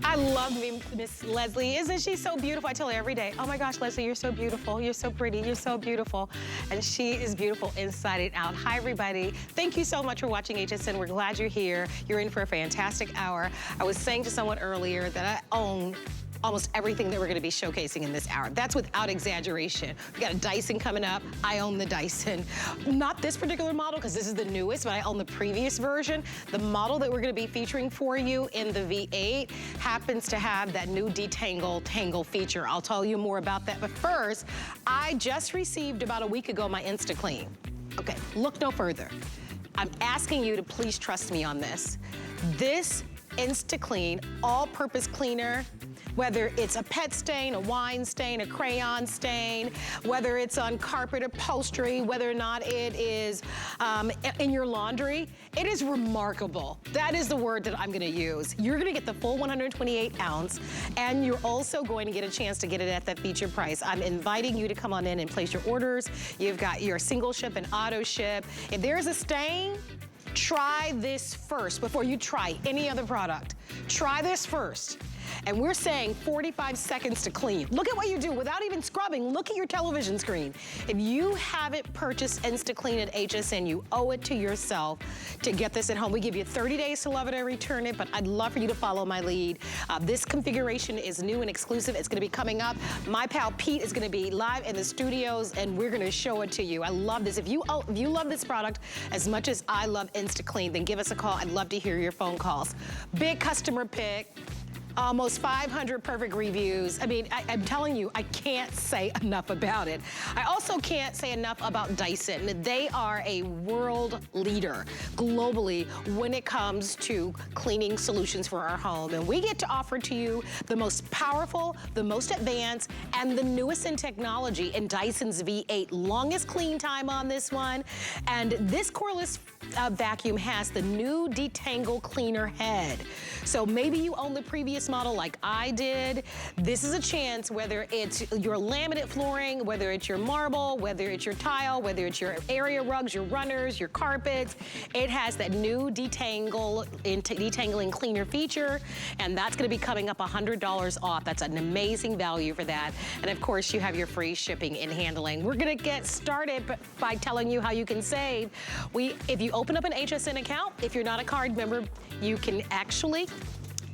I love me, Miss Leslie. Isn't she so beautiful? I tell her every day, oh my gosh, Leslie, you're so beautiful. You're so pretty. You're so beautiful. And she is beautiful inside and out. Hi, everybody. Thank you so much for watching HSN. We're glad you're here. You're in for a fantastic hour. I was saying to someone earlier that I own almost everything that we're gonna be showcasing in this hour. That's without exaggeration. We got a Dyson coming up. I own the Dyson. Not this particular model, because this is the newest, but I own the previous version. The model that we're gonna be featuring for you in the V8 happens to have that new tangle feature. I'll tell you more about that, but first, I just received about a week ago my InstaClean. Okay, look no further. I'm asking you to please trust me on this. This InstaClean all-purpose cleaner, whether it's a pet stain, a wine stain, a crayon stain, whether it's on carpet upholstery, whether or not it is in your laundry, it is remarkable. That is the word that I'm gonna use. You're gonna get the full 128 ounce, and you're also going to get a chance to get it at that feature price. I'm inviting you to come on in and place your orders. You've got your single ship and auto ship. If there's a stain, try this first before you try any other product. Try this first. And we're saying 45 seconds to clean. Look at what you do without even scrubbing. Look at your television screen. If you haven't purchased InstaClean at HSN, you owe it to yourself to get this at home. We give you 30 days to love it or return it, but I'd love for you to follow my lead. This configuration is new and exclusive. It's gonna be coming up. My pal Pete is gonna be live in the studios, and we're gonna show it to you. I love this. If you love this product as much as I love InstaClean, then give us a call. I'd love to hear your phone calls. Big customer pick. Almost 500 perfect reviews. I mean, I'm telling you, I can't say enough about it. I also can't say enough about Dyson. They are a world leader globally when it comes to cleaning solutions for our home. And we get to offer to you the most powerful, the most advanced, and the newest in technology in Dyson's V8. Longest clean time on this one. And this cordless vacuum has the new detangle cleaner head. So maybe you own the previous model like I did. This is a chance, whether it's your laminate flooring, whether it's your marble, whether it's your tile, whether it's your area rugs, your runners, your carpets, it has that new detangling cleaner feature, and that's gonna be coming up $100 off. That's an amazing value for that. And of course, you have your free shipping and handling. We're gonna get started by telling you how you can save. If you open up an HSN account, if you're not a card member, you can actually,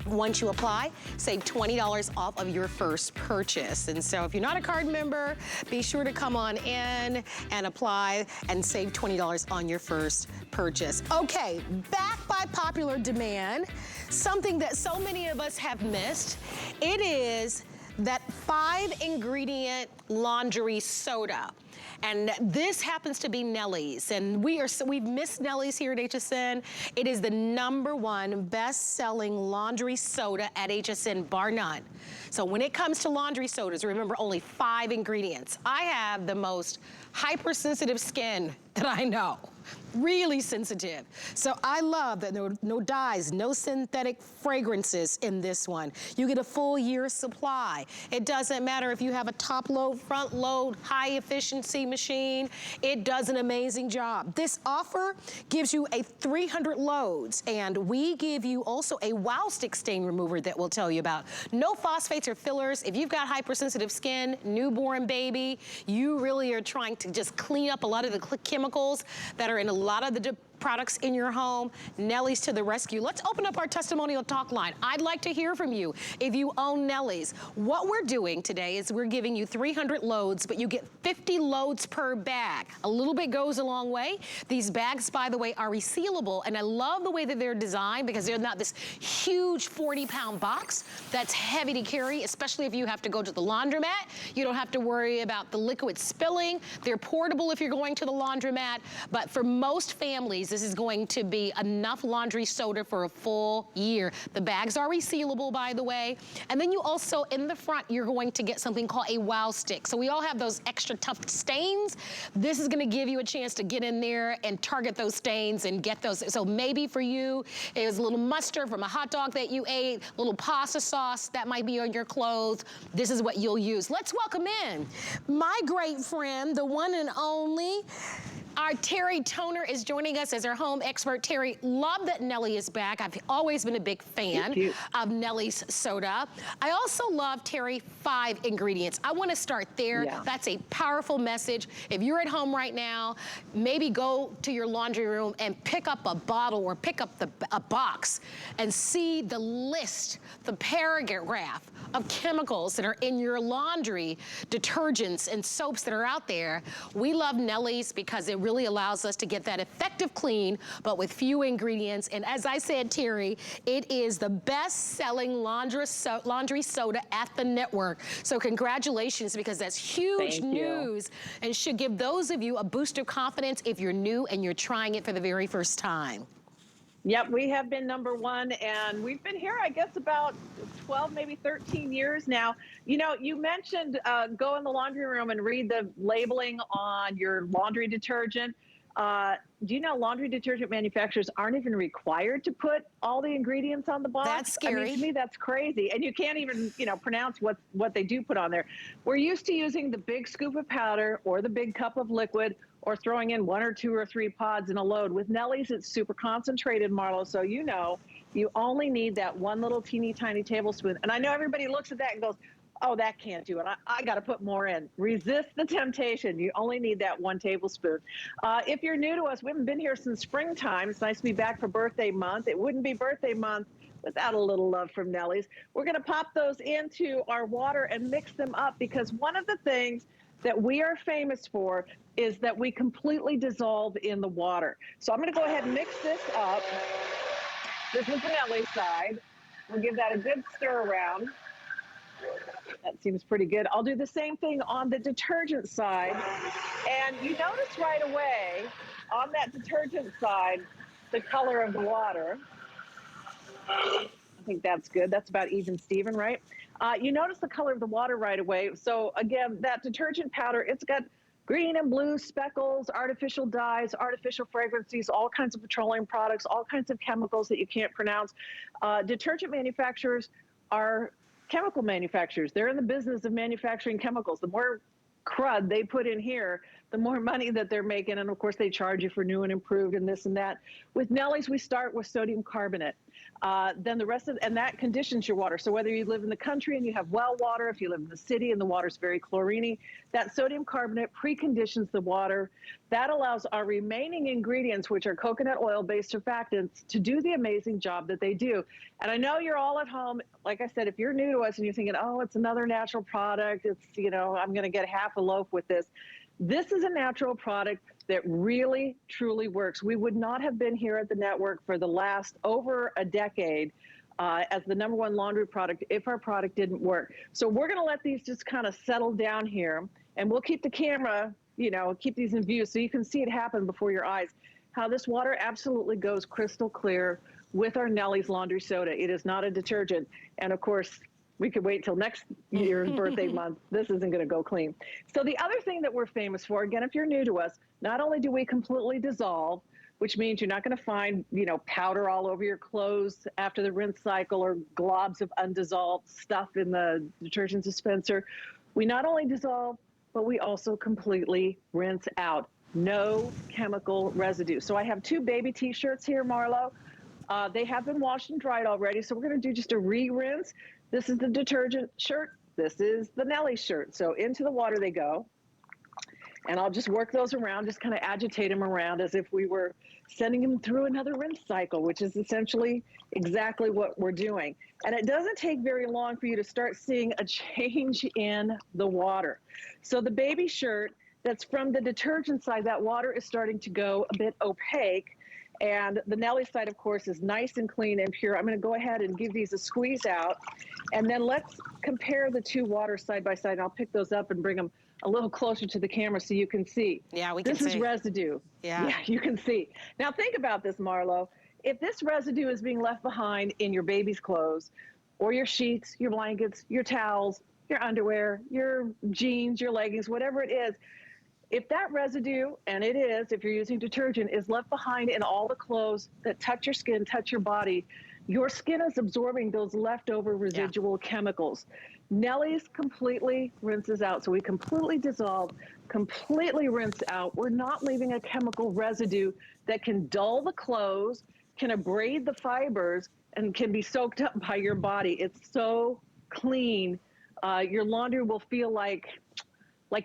once you apply, save $20 off of your first purchase. And so if you're not a card member, be sure to come on in and apply and save $20 on your first purchase. Okay, back by popular demand, something that so many of us have missed. It is that 5-ingredient laundry soda. And this happens to be Nellie's, and we've missed Nellie's here at HSN. It is the #1 best-selling laundry soda at HSN, bar none. So when it comes to laundry sodas, remember only 5 ingredients. I have the most hypersensitive skin that I know. Really sensitive. So I love that no dyes, no synthetic fragrances in this one. You get a full year's supply. It doesn't matter if you have a top load, front load, high efficiency machine. It does an amazing job. This offer gives you a 300 loads, and we give you also a Wow Stick stain remover that we'll tell you about. No phosphates or fillers. If you've got hypersensitive skin, newborn baby, you really are trying to just clean up a lot of the chemicals that are in a lot of the products in your home. Nellie's to the rescue. Let's open up our testimonial talk line. I'd like to hear from you if you own Nellie's. What we're doing today is we're giving you 300 loads, but you get 50 loads per bag. A little bit goes a long way. These bags, by the way, are resealable, and I love the way that they're designed because they're not this huge 40-pound box that's heavy to carry, especially if you have to go to the laundromat. You don't have to worry about the liquid spilling. They're portable if you're going to the laundromat, but for most families, this is going to be enough laundry soda for a full year. The bags are resealable, by the way. And then you also, in the front, you're going to get something called a Wow Stick. So we all have those extra tough stains. This is gonna give you a chance to get in there and target those stains and get those. So maybe for you, it was a little mustard from a hot dog that you ate, a little pasta sauce that might be on your clothes. This is what you'll use. Let's welcome in my great friend, the one and only Our Terry Toner is joining us as our home expert. Terry, love that Nellie is back. I've always been a big fan of Nellie's soda. I also love, Terry, 5 ingredients. I want to start there. Yeah. That's a powerful message. If you're at home right now, maybe go to your laundry room and pick up a bottle or pick up a box and see the list, the paragraph of chemicals that are in your laundry, detergents and soaps that are out there. We love Nellie's because it really allows us to get that effective clean, but with few ingredients. And as I said, Terry, it is the best-selling laundry soda at the network. So congratulations, because that's huge news and should give those of you a boost of confidence if you're new and you're trying it for the very first time. Yep, we have been #1, and we've been here, I guess, about 12, maybe 13 years now. You know, you mentioned go in the laundry room and read the labeling on your laundry detergent. Do you know laundry detergent manufacturers aren't even required to put all the ingredients on the box? That's scary. I mean, to me, that's crazy. And you can't even, you know, pronounce what they do put on there. We're used to using the big scoop of powder or the big cup of liquid, or throwing in 1 or 2 or 3 pods in a load. With Nellie's, it's super concentrated, Marlo, so you know you only need that one little teeny tiny tablespoon. And I know everybody looks at that and goes, oh, that can't do it. I got to put more in. Resist the temptation. You only need that 1 tablespoon. If you're new to us, we haven't been here since springtime. It's nice to be back for birthday month. It wouldn't be birthday month without a little love from Nellie's. We're going to pop those into our water and mix them up, because one of the things that we are famous for is that we completely dissolve in the water. So I'm going to go ahead and mix this up. This is the Nellie side. We'll give that a good stir around. That seems pretty good. I'll do the same thing on the detergent side. And you notice right away on that detergent side, the color of the water. I think that's good. That's about even Steven, right? You notice the color of the water right away. So again, that detergent powder, it's got green and blue speckles, artificial dyes, artificial fragrances, all kinds of petroleum products, all kinds of chemicals that you can't pronounce. Detergent manufacturers are chemical manufacturers. They're in the business of manufacturing chemicals. The more crud they put in here, the more money that they're making. And of course, they charge you for new and improved and this and that. With Nellie's, we start with sodium carbonate. Then the rest of, and that conditions your water. So whether you live in the country and you have well water, if you live in the city and the water's very chlorine, that sodium carbonate preconditions the water. That allows our remaining ingredients, which are coconut oil-based surfactants, to do the amazing job that they do. And I know you're all at home. Like I said, if you're new to us and you're thinking, oh, it's another natural product, it's, you know, I'm going to get half a loaf with this. This is a natural product that really, truly works. We would not have been here at the network for the last over a decade as the #1 laundry product if our product didn't work. So we're going to let these just kind of settle down here, and we'll keep the camera, you know, keep these in view so you can see it happen before your eyes. How this water absolutely goes crystal clear with our Nellie's laundry soda. It is not a detergent. And of course, we could wait till next year's birthday month. This isn't going to go clean. So the other thing that we're famous for, again, if you're new to us, not only do we completely dissolve, which means you're not going to find, you know, powder all over your clothes after the rinse cycle or globs of undissolved stuff in the detergent dispenser. We not only dissolve, but we also completely rinse out. No chemical residue. So I have 2 baby t-shirts here, Marlo. They have been washed and dried already, so we're going to do just a re-rinse. This is the detergent shirt. This is the Nellie shirt. So into the water they go. And I'll just work those around, just kind of agitate them around as if we were sending them through another rinse cycle, which is essentially exactly what we're doing. And it doesn't take very long for you to start seeing a change in the water. So the baby shirt, that's from the detergent side, that water is starting to go a bit opaque. And the Nellie side, of course, is nice and clean and pure. I'm going to go ahead and give these a squeeze out. And then let's compare the 2 waters side by side. And I'll pick those up and bring them a little closer to the camera so you can see. Yeah, we can see. This is residue. Yeah, you can see. Now think about this, Marlo. If this residue is being left behind in your baby's clothes or your sheets, your blankets, your towels, your underwear, your jeans, your leggings, whatever it is, if that residue, and it is, if you're using detergent, is left behind in all the clothes that touch your skin, touch your body, your skin is absorbing those leftover residual chemicals. Nellie's completely rinses out. So we completely dissolve, completely rinse out. We're not leaving a chemical residue that can dull the clothes, can abrade the fibers, and can be soaked up by your body. It's so clean. Your laundry will feel like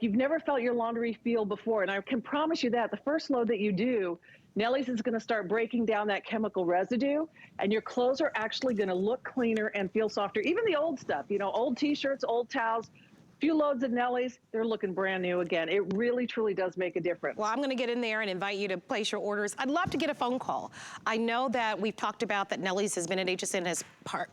you've never felt your laundry feel before. And I can promise you that the first load that you do, Nellie's is going to start breaking down that chemical residue, and your clothes are actually going to look cleaner and feel softer. Even the old stuff, you know, old t-shirts, old towels, few loads of Nellie's, they're looking brand new again. It really, truly does make a difference. Well, I'm going to get in there and invite you to place your orders. I'd love to get a phone call. I know that we've talked about that Nellie's has been at HSN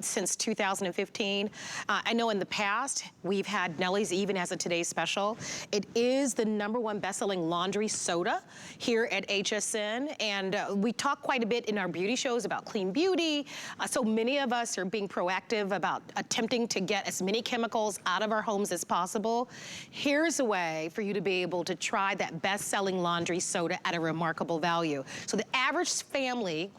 since 2015. I know in the past we've had Nellie's even as a today's special. It is the #1 best-selling laundry soda here at HSN, and we talk quite a bit in our beauty shows about clean beauty. So many of us are being proactive about attempting to get as many chemicals out of our homes as possible. Here's a way for you to be able to try that best-selling laundry soda at a remarkable value. So the average family,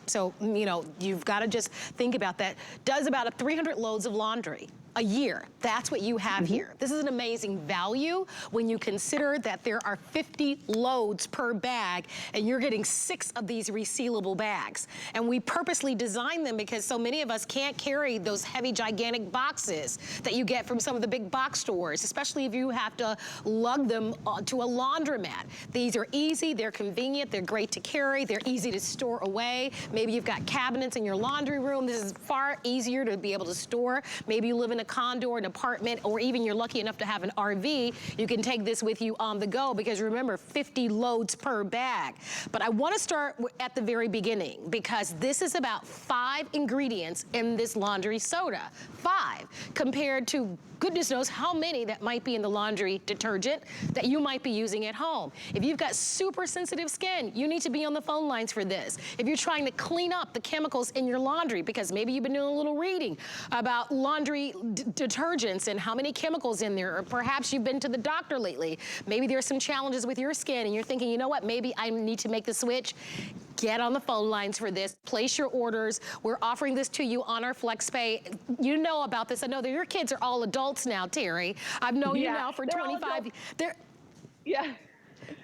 so you know, you've got to just think about that, does about 300 loads of laundry a year. That's what you have here. This is an amazing value when you consider that there are 50 loads per bag, and you're getting 6 of these resealable bags. And we purposely designed them because so many of us can't carry those heavy, gigantic boxes that you get from some of the big box stores, especially if you have to lug them to a laundromat. These are easy, they're convenient, they're great to carry, they're easy to store away. Maybe you've got cabinets in your laundry room. This is far easier to be able to store. Maybe you live in a condo or an apartment, or even you're lucky enough to have an RV, you can take this with you on the go, because remember, 50 loads per bag. But I want to start at the very beginning, because this is about 5 ingredients in this laundry soda. 5, compared to goodness knows how many that might be in the laundry detergent that you might be using at home. If you've got super sensitive skin, you need to be on the phone lines for this. If you're trying to clean up the chemicals in your laundry, because maybe you've been doing a little reading about laundry detergents and how many chemicals in there, or perhaps you've been to the doctor lately. Maybe there's some challenges with your skin and you're thinking, you know what, maybe I need to make the switch. Get on the phone lines for this. Place your orders. We're offering this to you on our FlexPay. You know about this. I know that your kids are all adults now, Terry. I've known you now for 25 years.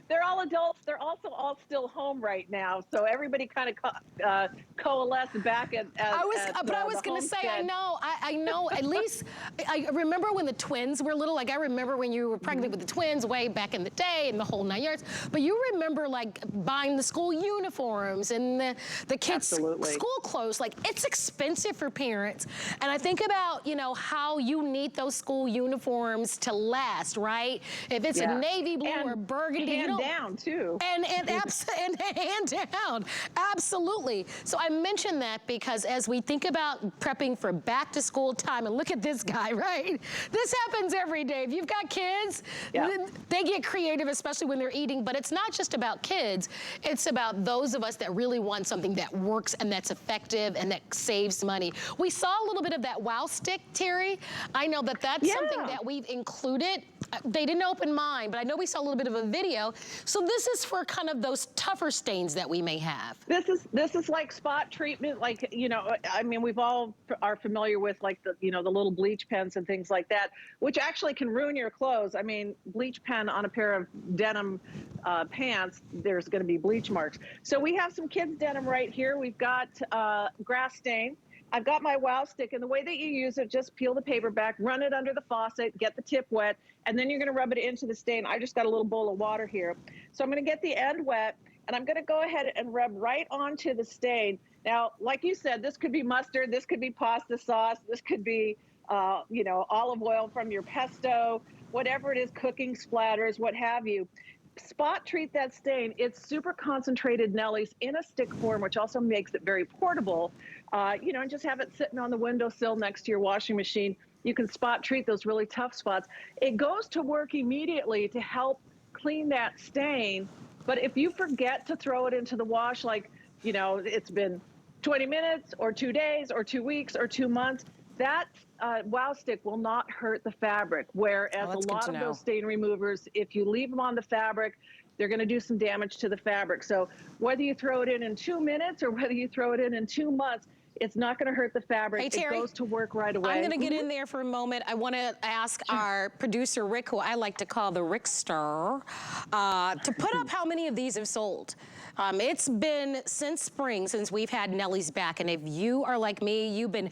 They're all adults. They're also all still home right now. So everybody kind of coalesced back at I was going to say, I know, at least, I remember when the twins were little, like I remember when you were pregnant with the twins way back in the day and the whole 9 yards, but you remember like buying the school uniforms and the kids' school clothes. Like, it's expensive for parents. And I think about, you know, how you need those school uniforms to last, right? If it's a navy blue or burgundy, hand down too. And hand down, absolutely. So I mentioned that because as we think about prepping for back to school time, and look at this guy, right? This happens every day. If you've got kids, they get creative, especially when they're eating, but it's not just about kids. It's about those of us that really want something that works and that's effective and that saves money. We saw a little bit of that wow stick, Terry. I know that that's something that we've included. They didn't open mine, but I know we saw a little bit of a video. So this is for kind of those tougher stains that we may have. This is like spot treatment, like, you know, I mean, we've all are familiar with like the, you know, the little bleach pens and things like that, which actually can ruin your clothes. I mean, bleach pen on a pair of denim pants, there's going to be bleach marks. So we have some kids denim right here. We've got grass stain. I've got my wow stick, and the way that you use it, just peel the paper back, run it under the faucet, get the tip wet, and then you're gonna rub it into the stain. I just got a little bowl of water here. So I'm gonna get the end wet, and I'm gonna go ahead and rub right onto the stain. Now, like you said, this could be mustard, this could be pasta sauce, this could be, you know, olive oil from your pesto, whatever it is, cooking splatters, what have you. Spot treat that stain. It's super concentrated Nellie's in a stick form, which also makes it very portable. You know, and just have it sitting on the windowsill next to your washing machine. You can spot treat those really tough spots. It goes to work immediately to help clean that stain. But if you forget to throw it into the wash, like, you know, it's been 20 minutes or 2 days or 2 weeks or 2 months, that wow stick will not hurt the fabric. Whereas a lot of those stain removers, if you leave them on the fabric, they're going to do some damage to the fabric. So whether you throw it in 2 minutes or whether you throw it in 2 months, It's not going to hurt the fabric. Hey, Terry, it goes to work right away. I'm going to get in there for a moment. I want to ask our producer, Rick, who I like to call the Rickster, to put up how many of these have sold. It's been since spring since we've had Nellie's back, and if you are like me, you've been.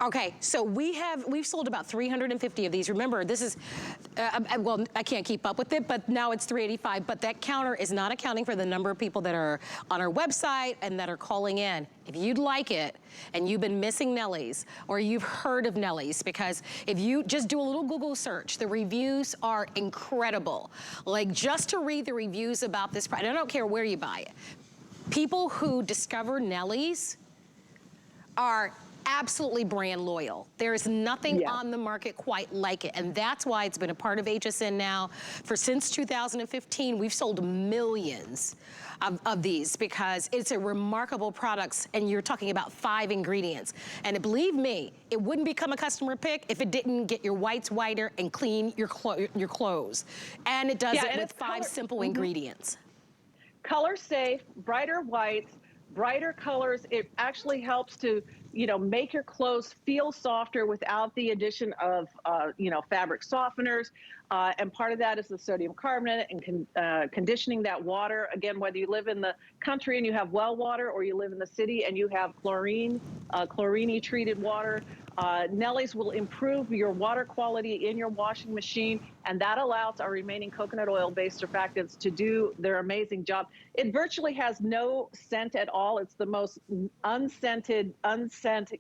Okay, so we've sold about 350 of these. Remember, this is, well, I can't keep up with it, but now it's 385, but that counter is not accounting for the number of people that are on our website and that are calling in. If you'd like it, and you've been missing Nellie's, or you've heard of Nellie's, because if you just do a little Google search, the reviews are incredible. Like, just to read the reviews about this product, I don't care where you buy it. People who discover Nellie's are absolutely brand loyal. There is nothing on the market quite like it, and that's why it's been a part of HSN now for since 2015. We've sold millions of these because it's a remarkable product, and you're talking about 5 ingredients. And believe me, it wouldn't become a customer pick if it didn't get your whites whiter and clean your clothes. And it does it with 5 simple ingredients. Color safe, brighter whites, brighter colors. It actually helps to, you know, make your clothes feel softer without the addition of, you know, fabric softeners. And part of that is the sodium carbonate and conditioning that water. Again, whether you live in the country and you have well water, or you live in the city and you have chlorine treated water, Nellie's will improve your water quality in your washing machine, and that allows our remaining coconut oil-based surfactants to do their amazing job. It virtually has no scent at all. It's the most unscented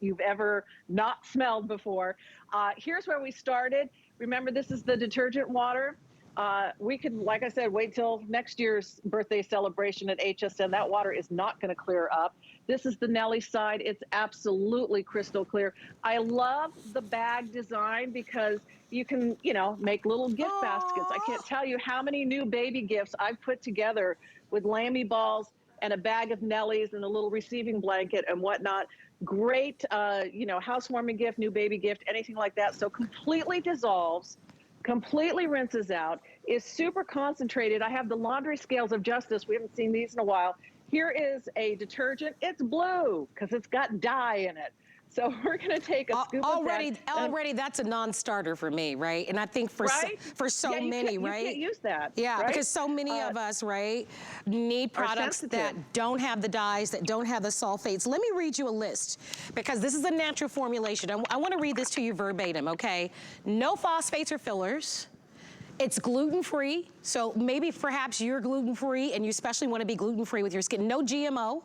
you've ever not smelled before. Here's where we started. Remember, this is the detergent water. We could, like I said, wait till next year's birthday celebration at HSN. That water is not going to clear up. This is the Nellie side. It's absolutely crystal clear. I love the bag design because you can, you know, make little gift baskets. I can't tell you how many new baby gifts I've put together with Lambie balls and a bag of Nellies and a little receiving blanket and whatnot. Great, you know, housewarming gift, new baby gift, anything like that. So completely dissolves, completely rinses out, is super concentrated. I have the laundry scales of justice. We haven't seen these in a while. Here is a detergent. It's blue because it's got dye in it. So we're going to take a scoop of that. Already that's a non-starter for me, right? And I think for so many, right? You can't use that. Yeah, right? Because so many of us, right, need products that don't have the dyes, that don't have the sulfates. Let me read you a list, because this is a natural formulation. I want to read this to you verbatim, okay? No phosphates or fillers. It's gluten-free, so maybe perhaps you're gluten-free and you especially want to be gluten-free with your skin. No GMO.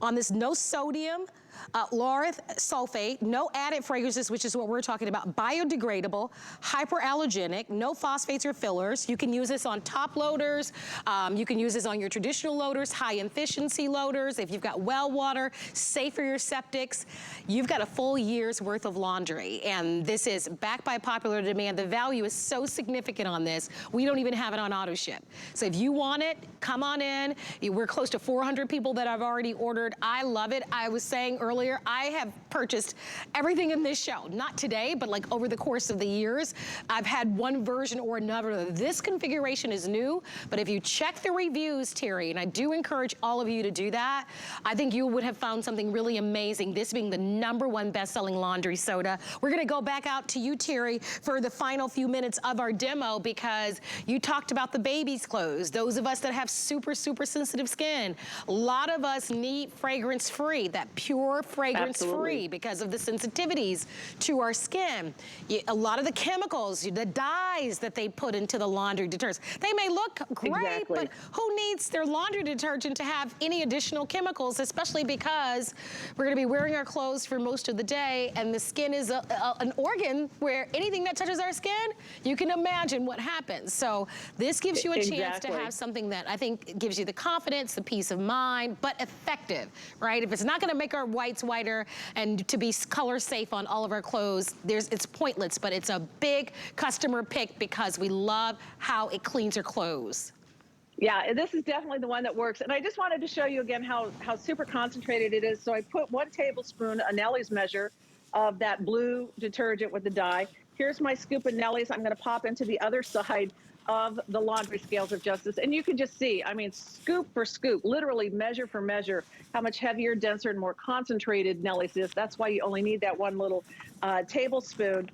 On this, no sodium, lauryl sulfate, no added fragrances, which is what we're talking about, biodegradable, hyperallergenic, no phosphates or fillers. You can use this on top loaders. You can use this on your traditional loaders, high efficiency loaders. If you've got well water, safe for your septics. You've got a full year's worth of laundry, and this is backed by popular demand. The value is so significant on this, we don't even have it on auto ship. So if you want it, come on in. We're close to 400 people that have already ordered. I love it. I was saying earlier, I have purchased everything in this show. Not today, but like over the course of the years. I've had one version or another. This configuration is new, but if you check the reviews, Terry, and I do encourage all of you to do that, I think you would have found something really amazing, this being the #1 best-selling laundry soda. We're gonna go back out to you, Terry, for the final few minutes of our demo, because you talked about the baby's clothes. Those of us that have super, super sensitive skin, a lot of us need fragrance-free, that pure fragrance-free, because of the sensitivities to our skin. A lot of the chemicals, the dyes that they put into the laundry detergents, they may look great, but who needs their laundry detergent to have any additional chemicals, especially because we're gonna be wearing our clothes for most of the day, and the skin is an organ where anything that touches our skin, you can imagine what happens. So this gives you a chance to have something that I think gives you the confidence, the peace of mind, but effective, right? If it's not gonna make our whites whiter and to be color safe on all of our clothes, it's pointless, but it's a big customer pick because we love how it cleans your clothes. Yeah, this is definitely the one that works. And I just wanted to show you again how super concentrated it is. So I put 1 tablespoon, a Nellie's measure, of that blue detergent with the dye. Here's my scoop of Nellie's. I'm gonna pop into the other side. of the laundry scales of justice. And you can just see, I mean, scoop for scoop, literally measure for measure, how much heavier, denser, and more concentrated Nellie's is. That's why you only need that one little tablespoon.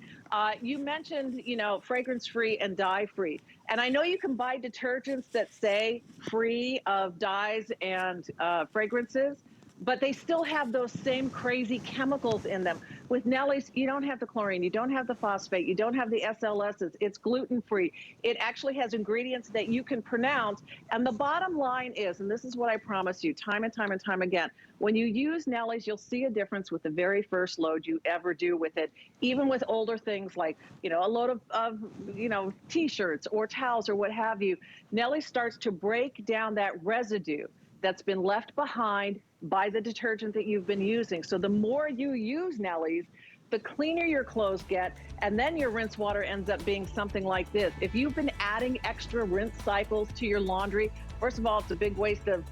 You mentioned, you know, fragrance-free and dye-free. And I know you can buy detergents that say free of dyes and fragrances, but they still have those same crazy chemicals in them. With Nellie's, you don't have the chlorine, you don't have the phosphate, you don't have the SLSs, it's gluten-free. It actually has ingredients that you can pronounce. And the bottom line is, and this is what I promise you time and time and time again, when you use Nellie's, you'll see a difference with the very first load you ever do with it. Even with older things like, you know, a load of you know, t-shirts or towels or what have you, Nellie starts to break down that residue that's been left behind by the detergent that you've been using. So the more you use Nellie's, the cleaner your clothes get, and then your rinse water ends up being something like this. If you've been adding extra rinse cycles to your laundry, first of all, it's a big waste of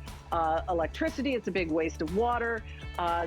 electricity, it's a big waste of water.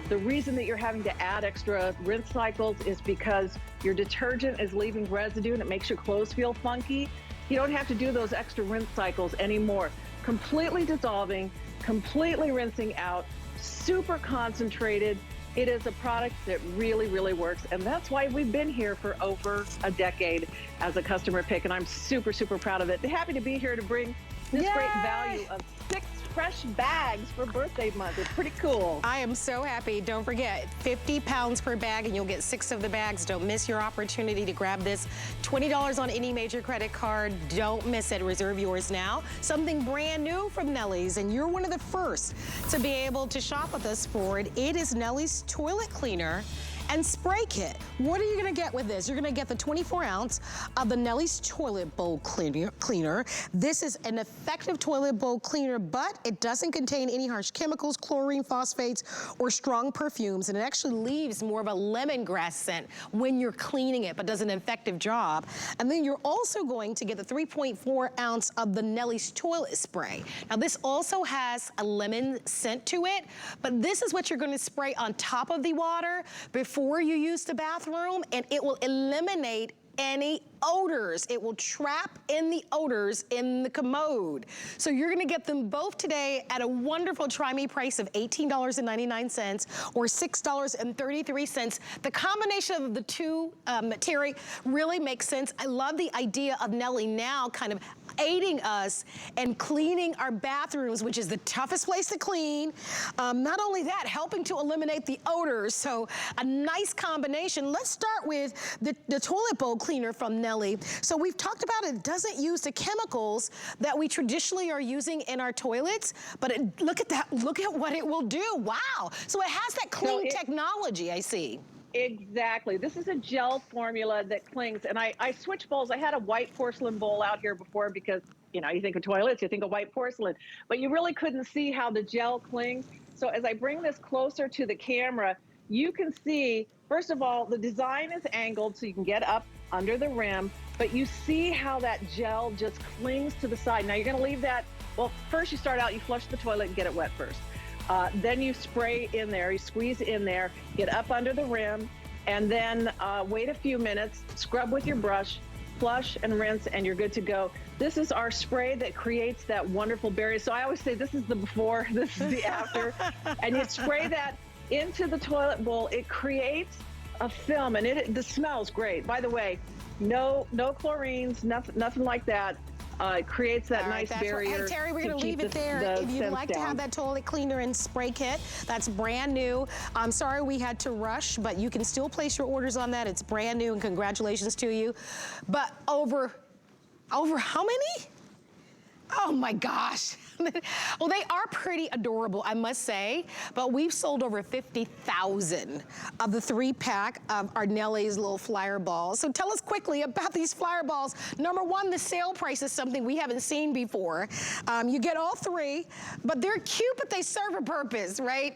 The reason that you're having to add extra rinse cycles is because your detergent is leaving residue and it makes your clothes feel funky. You don't have to do those extra rinse cycles anymore. Completely dissolving, completely rinsing out, super concentrated. It is a product that really, really works. And that's why we've been here for over a decade as a customer pick. And I'm super, super proud of it. Happy to be here to bring this great value of 6 fresh bags for birthday month. It's pretty cool. I am so happy. Don't forget, 50 pounds per bag and you'll get 6 of the bags. Don't miss your opportunity to grab this. $20 on any major credit card. Don't miss it. Reserve yours now. Something brand new from Nellie's, and you're one of the first to be able to shop with us for it. It is Nellie's toilet cleaner and spray kit. What are you gonna get with this? You're gonna get the 24 ounce of the Nellie's toilet bowl cleaner. This is an effective toilet bowl cleaner, but it doesn't contain any harsh chemicals, chlorine, phosphates, or strong perfumes, and it actually leaves more of a lemongrass scent when you're cleaning it, but does an effective job. And then you're also going to get the 3.4 ounce of the Nellie's toilet spray. Now this also has a lemon scent to it, but this is what you're gonna spray on top of the water before you use the bathroom, and it will eliminate any odors. It will trap in the odors in the commode. So you're gonna get them both today at a wonderful Try Me price of $18.99 or $6.33. The combination of the two, Terry, really makes sense. I love the idea of Nellie now kind of aiding us and cleaning our bathrooms, which is the toughest place to clean. Not only that, helping to eliminate the odors. So a nice combination. Let's start with the toilet bowl cleaner from Nellie. So we've talked about it doesn't use the chemicals that we traditionally are using in our toilets, but look at that, look at what it will do. Wow. So it has that clean technology, I see. Exactly. This is a gel formula that clings. And I switch bowls. I had a white porcelain bowl out here before because, you know, you think of toilets, you think of white porcelain, but you really couldn't see how the gel clings. So as I bring this closer to the camera, you can see, first of all, the design is angled so you can get up under the rim, but you see how that gel just clings to the side. Now you're going to leave that, well, first you start out, you flush the toilet and get it wet first. Then you spray in there, you squeeze in there, get up under the rim, and then wait a few minutes, scrub with your brush, flush and rinse, and you're good to go. This is our spray that creates that wonderful barrier. So I always say this is the before, this is the after. And you spray that into the toilet bowl. It creates a film, and the smell's great. By the way, no chlorines, nothing like that. It creates that nice barrier. Hey, Terry, we're going to leave it there. If you'd like to have that toilet cleaner and spray kit, that's brand new. I'm sorry we had to rush, but you can still place your orders on that. It's brand new, and congratulations to you. But over how many? Oh my gosh. Well, they are pretty adorable, I must say, but we've sold over 50,000 of the 3-pack of our Nellie's little flyer balls. So tell us quickly about these flyer balls. Number one, the sale price is something we haven't seen before. You get all 3, but they're cute, but they serve a purpose, right?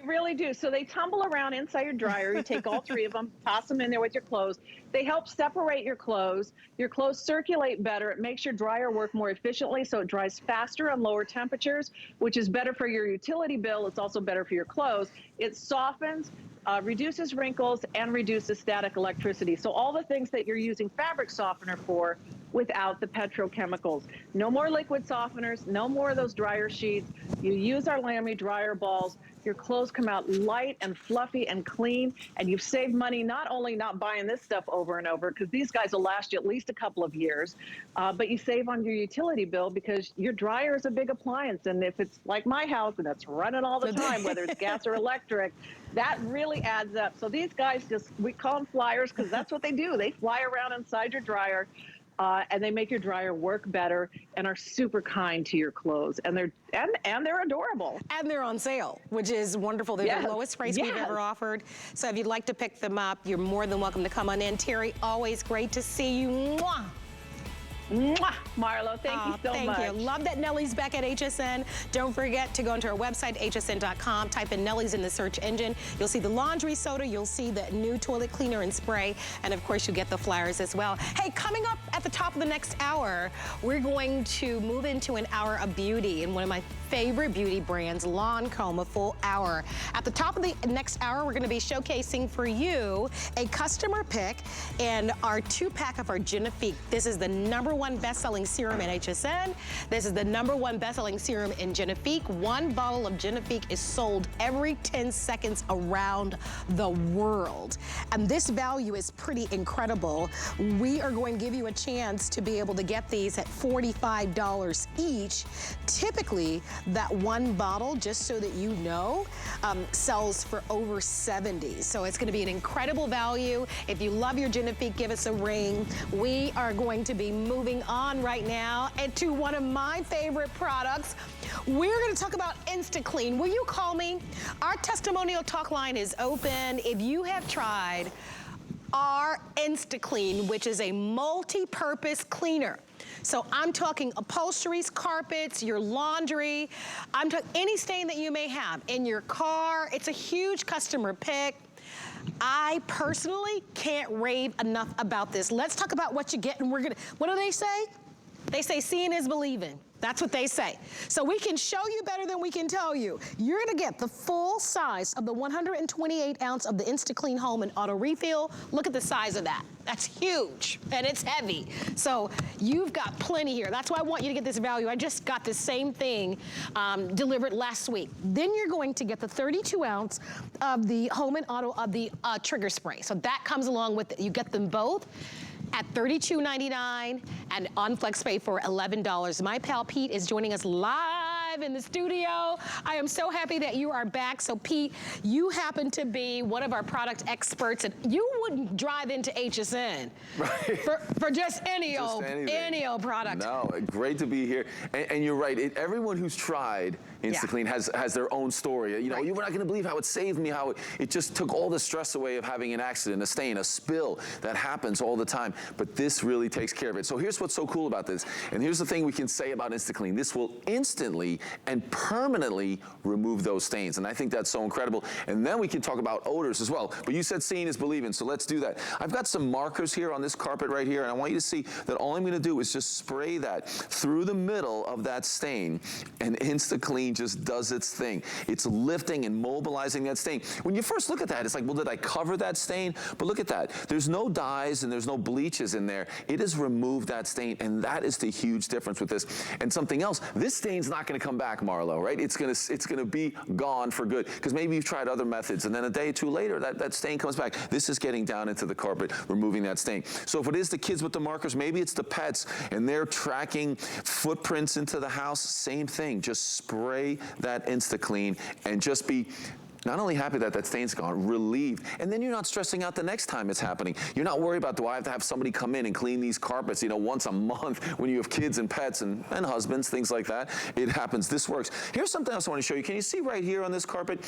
Really do. So they tumble around inside your dryer. You take all 3 of them, toss them in there with your clothes. They help separate your clothes. Your clothes circulate better. It makes your dryer work more efficiently, so it dries faster on lower temperatures, which is better for your utility bill. It's also better for your clothes. It softens, reduces wrinkles, and reduces static electricity. So all the things that you're using fabric softener for without the petrochemicals. No more liquid softeners, no more of those dryer sheets. You use our Lamy dryer balls. Your clothes come out light and fluffy and clean, and you've saved money not only not buying this stuff over and over, because these guys will last you at least a couple of years, but you save on your utility bill because your dryer is a big appliance. And if it's like my house and it's running all the time, whether it's gas or electric, that really adds up. So these guys we call them flyers because that's what they do. They fly around inside your dryer. And they make your dryer work better and are super kind to your clothes. And they're adorable. And they're on sale, which is wonderful. They're the lowest price we've ever offered. So if you'd like to pick them up, you're more than welcome to come on in. Terry, always great to see you. Mwah. Mwah, Marlo, thank you so much. Thank you. Love that Nellie's back at HSN. Don't forget to go into our website, hsn.com. Type in Nellie's in the search engine. You'll see the laundry soda. You'll see the new toilet cleaner and spray. And of course, you get the flyers as well. Hey, coming up at the top of the next hour, we're going to move into an hour of beauty and one of my favorite beauty brands, Lancome, a full hour. At the top of the next hour, we're going to be showcasing for you a customer pick and our 2-pack of our Genifique. This is the #1 best-selling serum at HSN. This is the #1 best-selling serum in Genifique. One bottle of Genifique is sold every 10 seconds around the world. And this value is pretty incredible. We are going to give you a chance to be able to get these at $45 each. Typically, that one bottle, just so that you know, sells for over $70. So it's going to be an incredible value. If you love your Genifique, give us a ring. We are going to be moving on right now and to one of my favorite products. We're going to talk about InstaClean. Will you call me? Our testimonial talk line is open. If you have tried our InstaClean, which is a multi-purpose cleaner. So I'm talking upholsteries, carpets, your laundry. I'm talking any stain that you may have in your car. It's a huge customer pick. I personally can't rave enough about this. Let's talk about what you get, and what do they say? They say seeing is believing. That's what they say. So we can show you better than we can tell you. You're gonna get the full size of the 128 ounce of the InstaClean Home and Auto Refill. Look at the size of that. That's huge, and it's heavy. So you've got plenty here. That's why I want you to get this value. I just got the same thing delivered last week. Then you're going to get the 32 ounce of the Home and Auto of the Trigger Spray. So that comes along with it. You get them both at $32.99 and on FlexPay for $11. My pal Pete is joining us live in the studio. I am so happy that you are back. So Pete, you happen to be one of our product experts, and you wouldn't drive into HSN for just any old product. No, great to be here. And you're right. Everyone who's tried InstaClean has their own story. You know, you were not going to believe how it saved me, how it just took all the stress away of having an accident, a stain, a spill that happens all the time. But this really takes care of it. So here's what's so cool about this. And here's the thing we can say about InstaClean. This will instantly and permanently remove those stains. And I think that's so incredible. And then we can talk about odors as well. But you said seeing is believing, so let's do that. I've got some markers here on this carpet right here, and I want you to see that all I'm going to do is just spray that through the middle of that stain, and InstaClean just does its thing. It's lifting and mobilizing that stain. When you first look at that, it's like, well, did I cover that stain? But look at that. There's no dyes and there's no bleaches in there. It has removed that stain, and that is the huge difference with this. And something else, this stain's not going to come back, Marlo, right? It's gonna be gone for good, because maybe you've tried other methods, and then a day or two later, that stain comes back. This is getting down into the carpet, removing that stain. So if it is the kids with the markers, maybe it's the pets, and they're tracking footprints into the house, same thing. Just spray that InstaClean and just be not only happy that that stain's gone, relieved, and then you're not stressing out the next time it's happening. You're not worried about, do I have to have somebody come in and clean these carpets, you know, once a month when you have kids and pets and husbands, things like that. It happens. This works. Here's something else I want to show you. Can you see right here on this carpet?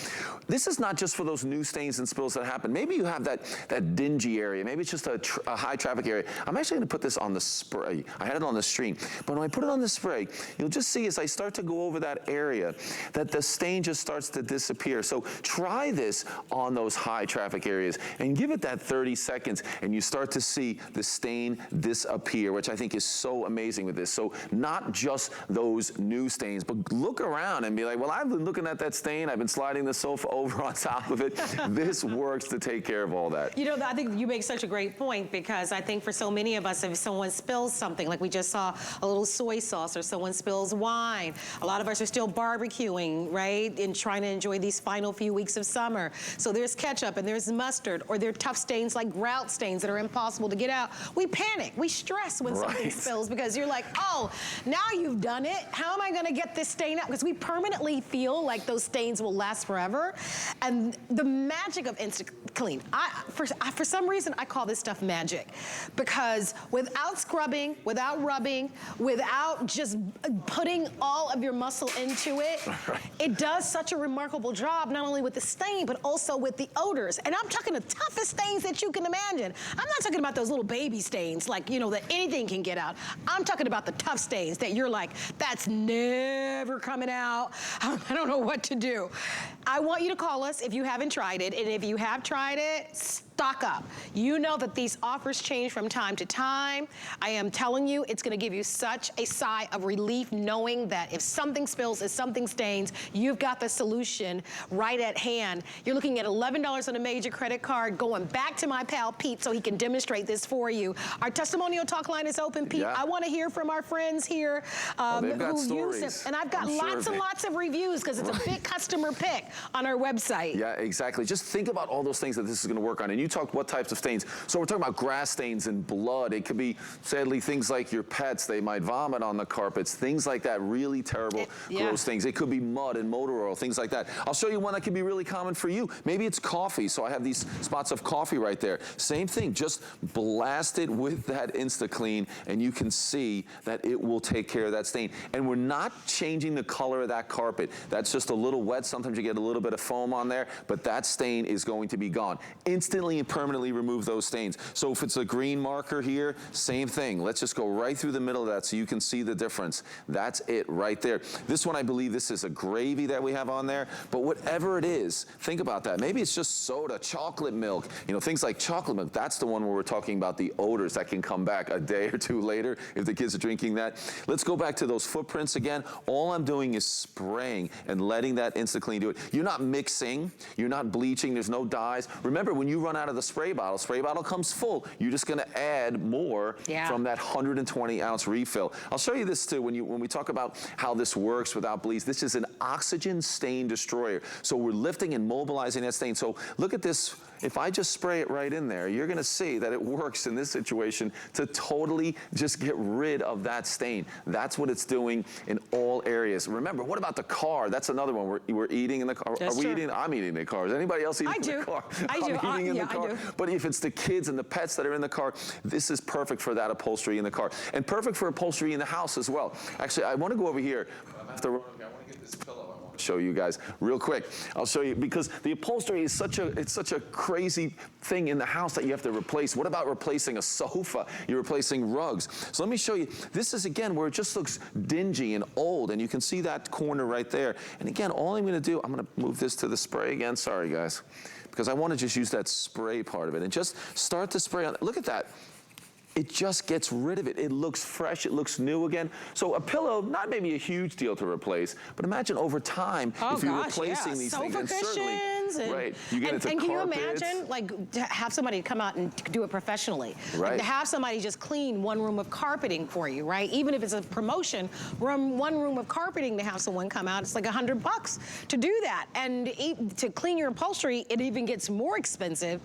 This is not just for those new stains and spills that happen. Maybe you have that dingy area. Maybe it's just a high traffic area. I'm actually going to put this on the spray. I had it on the screen, but when I put it on the spray, you'll just see as I start to go over that area that the stain just starts to disappear. So try this on those high traffic areas and give it that 30 seconds, and you start to see the stain disappear, which I think is so amazing with this. So not just those new stains, but look around and be like, well, I've been looking at that stain, I've been sliding the sofa over on top of it. This works to take care of all that. You know, I think you make such a great point, because I think for so many of us, if someone spills something, like we just saw a little soy sauce, or someone spills wine, a lot of us are still barbecuing, right, and trying to enjoy these final few weeks of summer. So there's ketchup and there's mustard, or there are tough stains like grout stains that are impossible to get out. We panic, we stress when something spills, because you're like, oh, now you've done it. How am I gonna get this stain out? Because we permanently feel like those stains will last forever. And the magic of Instant Clean, for some reason, I call this stuff magic, because without scrubbing, without rubbing, without just putting all of your muscle into it, it does such a remarkable job, not only with the stain, but also with the odors. And I'm talking the toughest stains that you can imagine. I'm not talking about those little baby stains, like, you know, that anything can get out. I'm talking about the tough stains that you're like, that's never coming out. I don't know what to do. I want you to call us if you haven't tried it, and if you have tried it, stock up. You know that these offers change from time to time. I am telling you, it's gonna give you such a sigh of relief knowing that if something spills, if something stains, you've got the solution right at hand. You're looking at $11 on a major credit card, going back to my pal Pete so he can demonstrate this for you. Our testimonial talk line is open, Pete. I wanna hear from our friends here who use it. And I've got lots and lots of reviews, because it's a big customer pick on our website. Yeah, exactly. Just think about all those things that this is gonna work on. And you talked what types of stains. So we're talking about grass stains and blood. It could be, sadly, things like your pets, they might vomit on the carpets, things like that, really terrible, gross things. It could be mud and motor oil, things like that. I'll show you one that can be really common for you. Maybe it's coffee. So I have these spots of coffee right there. Same thing, just blast it with that InstaClean, and you can see that it will take care of that stain. And we're not changing the color of that carpet. That's just a little wet. Sometimes you get a little bit of foam on there, but that stain is going to be gone. Instantly and permanently remove those stains. So if it's a green marker here, same thing. Let's just go right through the middle of that so you can see the difference. That's it right there. This one, I believe this is a gravy that we have on there, but whatever it is, think about that. Maybe it's just soda, chocolate milk, you know, things like chocolate milk. That's the one where we're talking about the odors that can come back a day or two later if the kids are drinking that. Let's go back to those footprints again. All I'm doing is spraying and letting that InstaClean do it. You're not mixing, you're not bleaching, there's no dyes. Remember, when you run out of the spray bottle comes full. You're just gonna add more from that 120-ounce refill. I'll show you this too when we talk about how this works without bleach. This is an oxygen stain destroyer. So we're lifting and mobilizing that stain. So look at this. If I just spray it right in there, you're gonna see that it works in this situation to totally just get rid of that stain. That's what it's doing in all areas. Remember, what about the car? That's another one. We're eating in the car. Are we eating? I'm eating in the car. Is anybody else eating in the car? I do. I'm eating in the car. But if it's the kids and the pets that are in the car, this is perfect for that upholstery in the car. And perfect for upholstery in the house as well. Actually, I wanna go over here. I want to get this pillow. Show you guys real quick. I'll show you, because the upholstery is such a crazy thing in the house that you have to replace. What about replacing a sofa? You're replacing rugs. So let me show you. This is again where it just looks dingy and old, and you can see that corner right there. And again, all I'm gonna do, I'm gonna move this to the spray again. Sorry guys, because I want to just use that spray part of it and just start to spray on. Look at that. It just gets rid of it. It looks fresh, it looks new again. So a pillow, not maybe a huge deal to replace, but imagine over time, if you're replacing these things, and certainly, right, you get into and can carpets. you imagine, like, to have somebody come out and do it professionally? Right. Like, to have somebody just clean one room of carpeting for you, right? Even if it's a promotion, one room of carpeting to have someone come out, it's like $100 to do that. And to clean your upholstery, it even gets more expensive.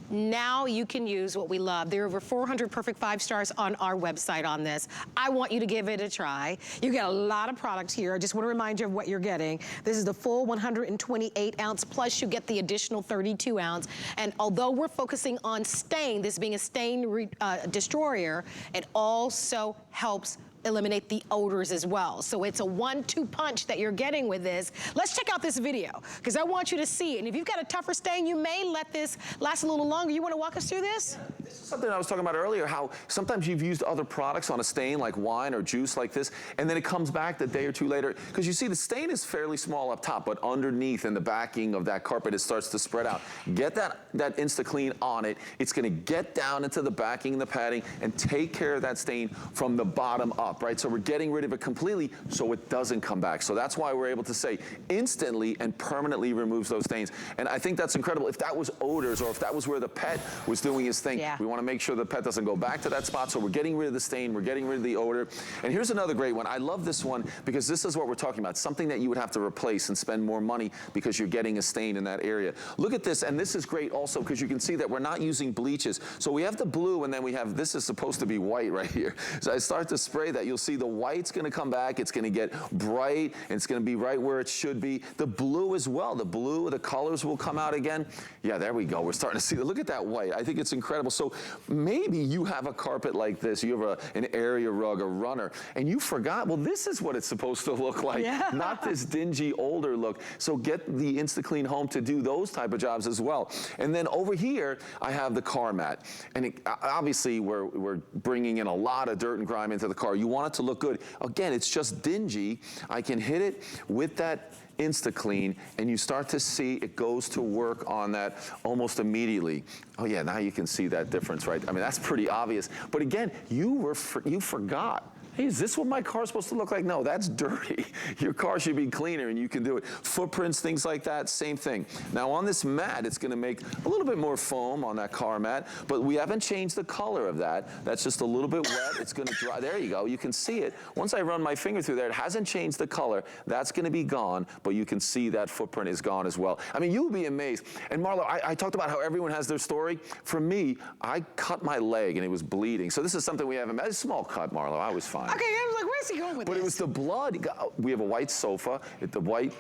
Now you can use what we love. There are over 400 perfect 5 stars on our website on this. I want you to give it a try. You get a lot of products here. I just want to remind you of what you're getting. This is the full 128 ounce, plus you get the additional 32 ounce. And although we're focusing on stain, this being a stain destroyer, it also helps eliminate the odors as well. So it's a 1-2 punch that you're getting with this. Let's check out this video, because I want you to see it. And if you've got a tougher stain, you may let this last a little longer. You want to walk us through this? Yeah, this is something I was talking about earlier, how sometimes you've used other products on a stain like wine or juice like this, and then it comes back the day or two later, because you see the stain is fairly small up top, but underneath in the backing of that carpet, it starts to spread out. Get that InstaClean on it. It's going to get down into the backing and the padding and take care of that stain from the bottom up, right? So we're getting rid of it completely so it doesn't come back. So that's why we're able to say instantly and permanently removes those stains. And I think that's incredible. If that was odors, or if that was where the pet was doing his thing, we want to make sure the pet doesn't go back to that spot. So we're getting rid of the stain, we're getting rid of the odor. And here's another great one. I love this one because this is what we're talking about, something that you would have to replace and spend more money because you're getting a stain in that area. Look at this, and this is great also because you can see that we're not using bleaches. So we have the blue, and then we have, this is supposed to be white right here. So I start to spray that. You'll see the white's going to come back. It's going to get bright, and it's going to be right where it should be. The blue as well. The blue, the colors will come out again. Yeah, there we go. We're starting to see. Look at that white. I think it's incredible. So maybe you have a carpet like this. You have an area rug, a runner, and you forgot, well, this is what it's supposed to look like, not this dingy, older look. So get the InstaClean Home to do those type of jobs as well. And then over here, I have the car mat. And obviously, we're bringing in a lot of dirt and grime into the car. You want it to look good. Again, it's just dingy. I can hit it with that InstaClean, and you start to see it goes to work on that almost immediately. Oh yeah, now you can see that difference, right? I mean, that's pretty obvious. But again, you forgot. Hey, is this what my car's supposed to look like? No, that's dirty. Your car should be cleaner, and you can do it. Footprints, things like that, same thing. Now on this mat, it's gonna make a little bit more foam on that car mat, but we haven't changed the color of that. That's just a little bit wet. It's gonna dry. There you go, you can see it. Once I run my finger through there, it hasn't changed the color. That's gonna be gone, but you can see that footprint is gone as well. I mean, you'll be amazed. And Marlo, I talked about how everyone has their story. For me, I cut my leg and it was bleeding. So this is something we haven't, a small cut, Marlo, I was fine. Okay, I was like, where's he going with this? But it was the blood. We have a white sofa. The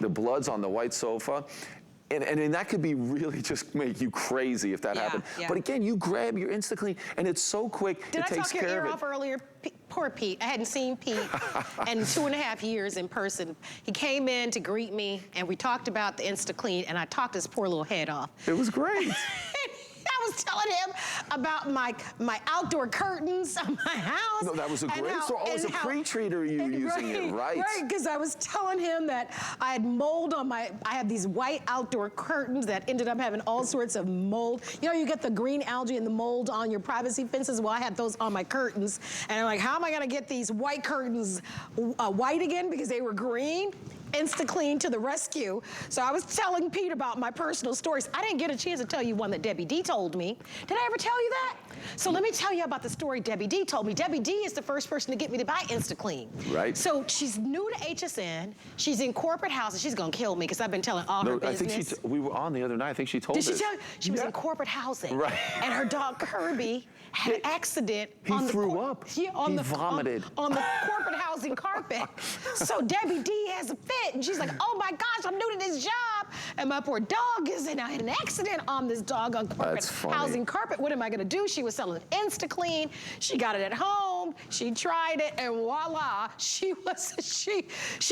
blood's on the white sofa. And that could be really just make you crazy if that happened. Yeah. But again, you grab your InstaClean, and it's so quick, it takes care of it. Did I talk your ear off earlier? Poor Pete. I hadn't seen Pete in 2.5 years in person. He came in to greet me, and we talked about the InstaClean, and I talked his poor little head off. It was great. I was telling him about my outdoor curtains on my house. No, that was a great story. Oh, it was a pre-treater you using it, right? Right, because I was telling him that I had mold on I had these white outdoor curtains that ended up having all sorts of mold. You know, you get the green algae and the mold on your privacy fences. Well, I had those on my curtains. And I'm like, how am I gonna get these white curtains white again because they were green? InstaClean to the rescue. So I was telling Pete about my personal stories. I didn't get a chance to tell you one that Debbie D told me. Did I ever tell you that? So let me tell you about the story Debbie D told me. Debbie D is the first person to get me to buy InstaClean. Right. So she's new to HSN. She's in corporate housing. She's gonna kill me because I've been telling all her business. I think we were on the other night. I think she told us. Did she tell you? She was in corporate housing. Right. And her dog Kirby had an accident. He threw up. He vomited. On the corporate housing carpet. So Debbie D has a fit, and she's like, oh my gosh, I'm new to this job, and my poor dog is in an accident on this dog on corporate housing carpet. What am I gonna do? She was selling InstaClean. She got it at home. She tried it, and voila, she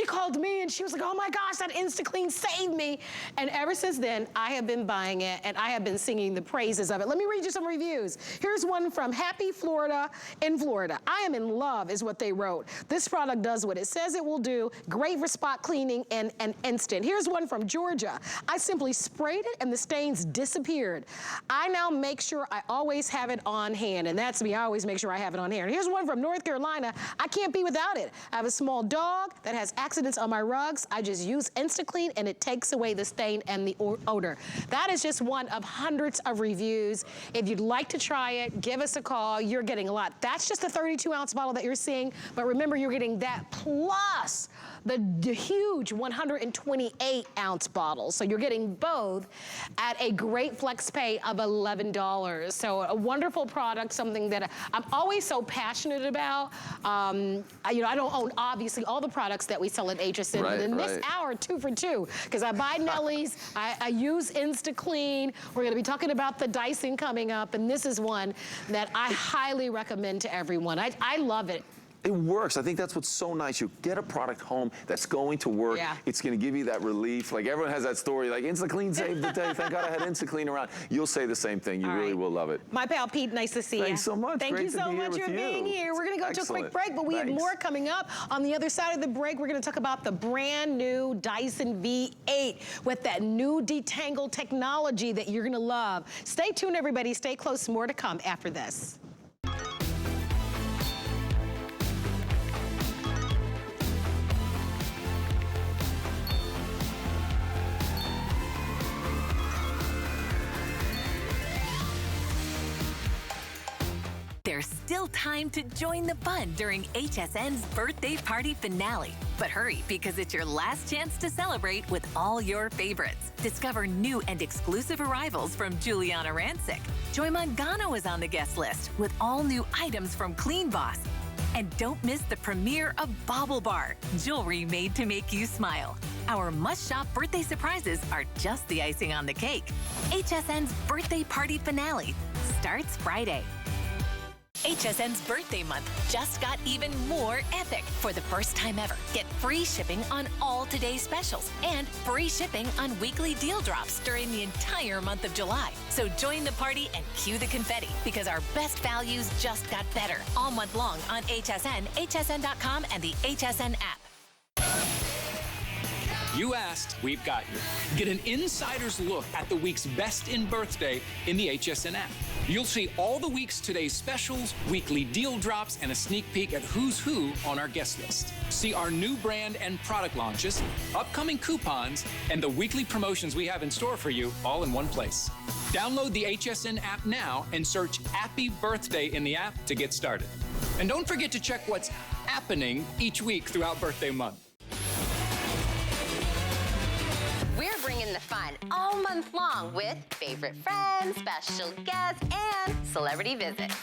called me, and she was like, oh my gosh, that InstaClean saved me. And ever since then, I have been buying it, and I have been singing the praises of it. Let me read you some reviews. Here's one from Happy Florida in Florida. I am in love is what they wrote. This product does what it says it will do. Great for spot cleaning and instant. Here's one from Georgia. I simply sprayed it and the stains disappeared. I now make sure I always have it on hand, and that's me. I always make sure I have it on hand. Here's one from North Carolina. I can't be without it. I have a small dog that has accidents on my rugs. I just use InstaClean and it takes away the stain and the odor. That is just one of hundreds of reviews. If you'd like to try it, give us a call. You're getting a lot. That's just a 32-ounce bottle that you're seeing, but remember, you're getting that plus the huge 128-ounce bottle. So you're getting both at a great flex pay of $11. So a wonderful product, something that I'm always so passionate about. You know, I don't own, obviously, all the products that we sell at HSN. Right, and in this hour, 2 for 2, because I buy Nellie's, I use InstaClean. We're gonna be talking about the Dyson coming up, and this is one that I highly recommend to everyone. I love it. It works. I think that's what's so nice. You get a product home that's going to work. Yeah. It's going to give you that relief. Like everyone has that story, like InstaClean saved the day. Thank God I had InstaClean around. You'll say the same thing. You really will love it. My pal Pete, nice to see you. Thanks so much. Thank you so much for being here. We're going to go to a quick break, but we have more coming up. On the other side of the break, we're going to talk about the brand new Dyson V8 with that new detangle technology that you're going to love. Stay tuned, everybody. Stay close. More to come after this. There's still time to join the fun during HSN's birthday party finale. But hurry, because it's your last chance to celebrate with all your favorites. Discover new and exclusive arrivals from Giuliana Rancic. Joy Mangano is on the guest list with all new items from Clean Boss. And don't miss the premiere of Bauble Bar, jewelry made to make you smile. Our must-shop birthday surprises are just the icing on the cake. HSN's birthday party finale starts Friday. HSN's birthday month just got even more epic. For the first time ever, get free shipping on all today's specials and free shipping on weekly deal drops during the entire month of July. So join the party and cue the confetti, because our best values just got better all month long on HSN, hsn.com, and the HSN app. You asked, we've got you. Get an insider's look at the week's best in birthday in the HSN app. You'll see all the week's today's specials, weekly deal drops, and a sneak peek at who's who on our guest list. See our new brand and product launches, upcoming coupons, and the weekly promotions we have in store for you all in one place. Download the HSN app now and search Happy Birthday in the app to get started. And don't forget to check what's happening each week throughout birthday month. We're bringing the fun all month long with favorite friends, special guests, and celebrity visits.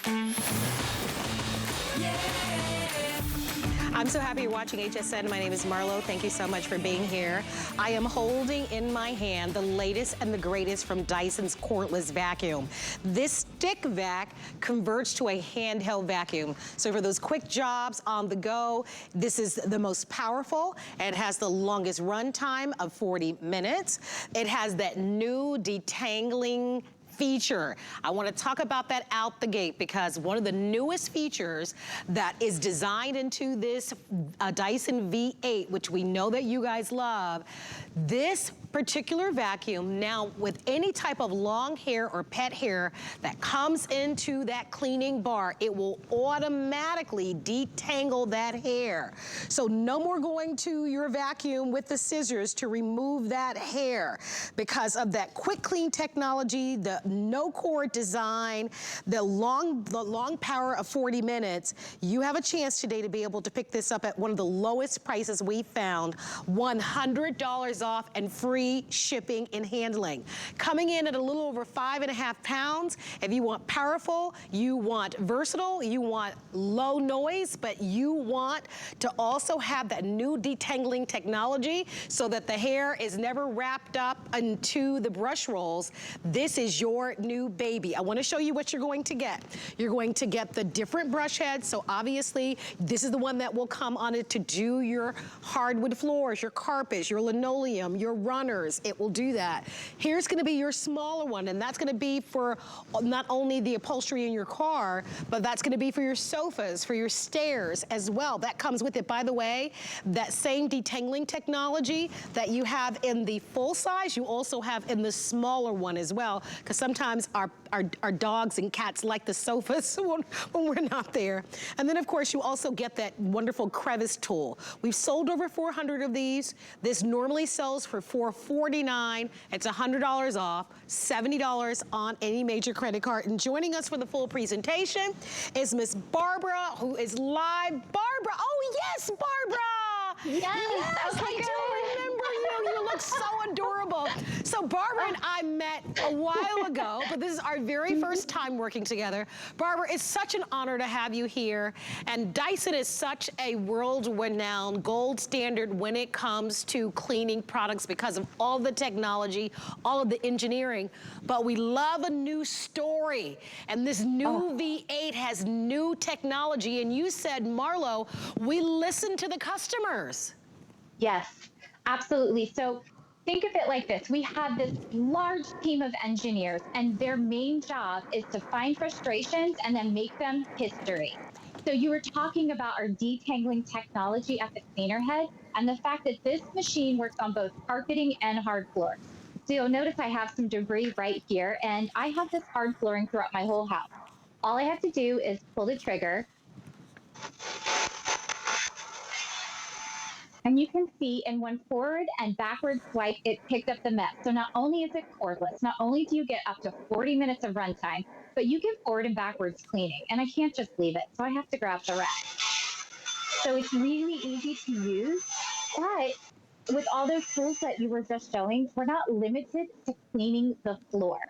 I'm so happy you're watching HSN. My name is Marlo. Thank you so much for being here. I am holding in my hand the latest and the greatest from Dyson's cordless vacuum. This stick vac converts to a handheld vacuum. So for those quick jobs on the go, this is the most powerful. It has the longest run time of 40 minutes. It has that new detangling feature. I want to talk about that out the gate, because one of the newest features that is designed into this Dyson V8, which we know that you guys love, this particular vacuum now with any type of long hair or pet hair that comes into that cleaning bar, it will automatically detangle that hair. So no more going to your vacuum with the scissors to remove that hair, because of that quick clean technology, the no cord design, the long power of 40 minutes. You have a chance today to be able to pick this up at one of the lowest prices we found, $100 off and free shipping and handling. Coming in at a little over 5.5 pounds. If you want powerful, you want versatile, you want low noise, but you want to also have that new detangling technology so that the hair is never wrapped up into the brush rolls. This is your new baby. I want to show you what you're going to get. You're going to get the different brush heads. So obviously, this is the one that will come on it to do your hardwood floors, your carpets, your linoleum, your runners. It will do that. Here's going to be your smaller one, and that's going to be for not only the upholstery in your car, but that's going to be for your sofas, for your stairs as well. That comes with it. By the way, that same detangling technology that you have in the full size, you also have in the smaller one as well, because sometimes our dogs and cats like the sofas when we're not there. And then, of course, you also get that wonderful crevice tool. We've sold over 400 of these. This normally sells for $449. It's $100 off, $70 on any major credit card. And joining us for the full presentation is Miss Barbara, who is live. Barbara, oh yes, Barbara! Yes, I do remember you. You look so adorable. So Barbara and I met a while ago, but this is our very first time working together. Barbara, it's such an honor to have you here. And Dyson is such a world-renowned gold standard when it comes to cleaning products because of all the technology, all of the engineering. But we love a new story. And this new V8 has new technology. And you said, Marlo, we listen to the customers. Yes, absolutely. So think of it like this. We have this large team of engineers, and their main job is to find frustrations and then make them history. So you were talking about our detangling technology at the cleaner head, and the fact that this machine works on both carpeting and hard floor. So you'll notice I have some debris right here, and I have this hard flooring throughout my whole house. All I have to do is pull the trigger, and you can see in one forward and backward swipe, it picked up the mess. So not only is it cordless, not only do you get up to 40 minutes of runtime, but you get forward and backwards cleaning. And I can't just leave it, so I have to grab the rack. So it's really easy to use, but with all those tools that you were just showing, we're not limited to cleaning the floor.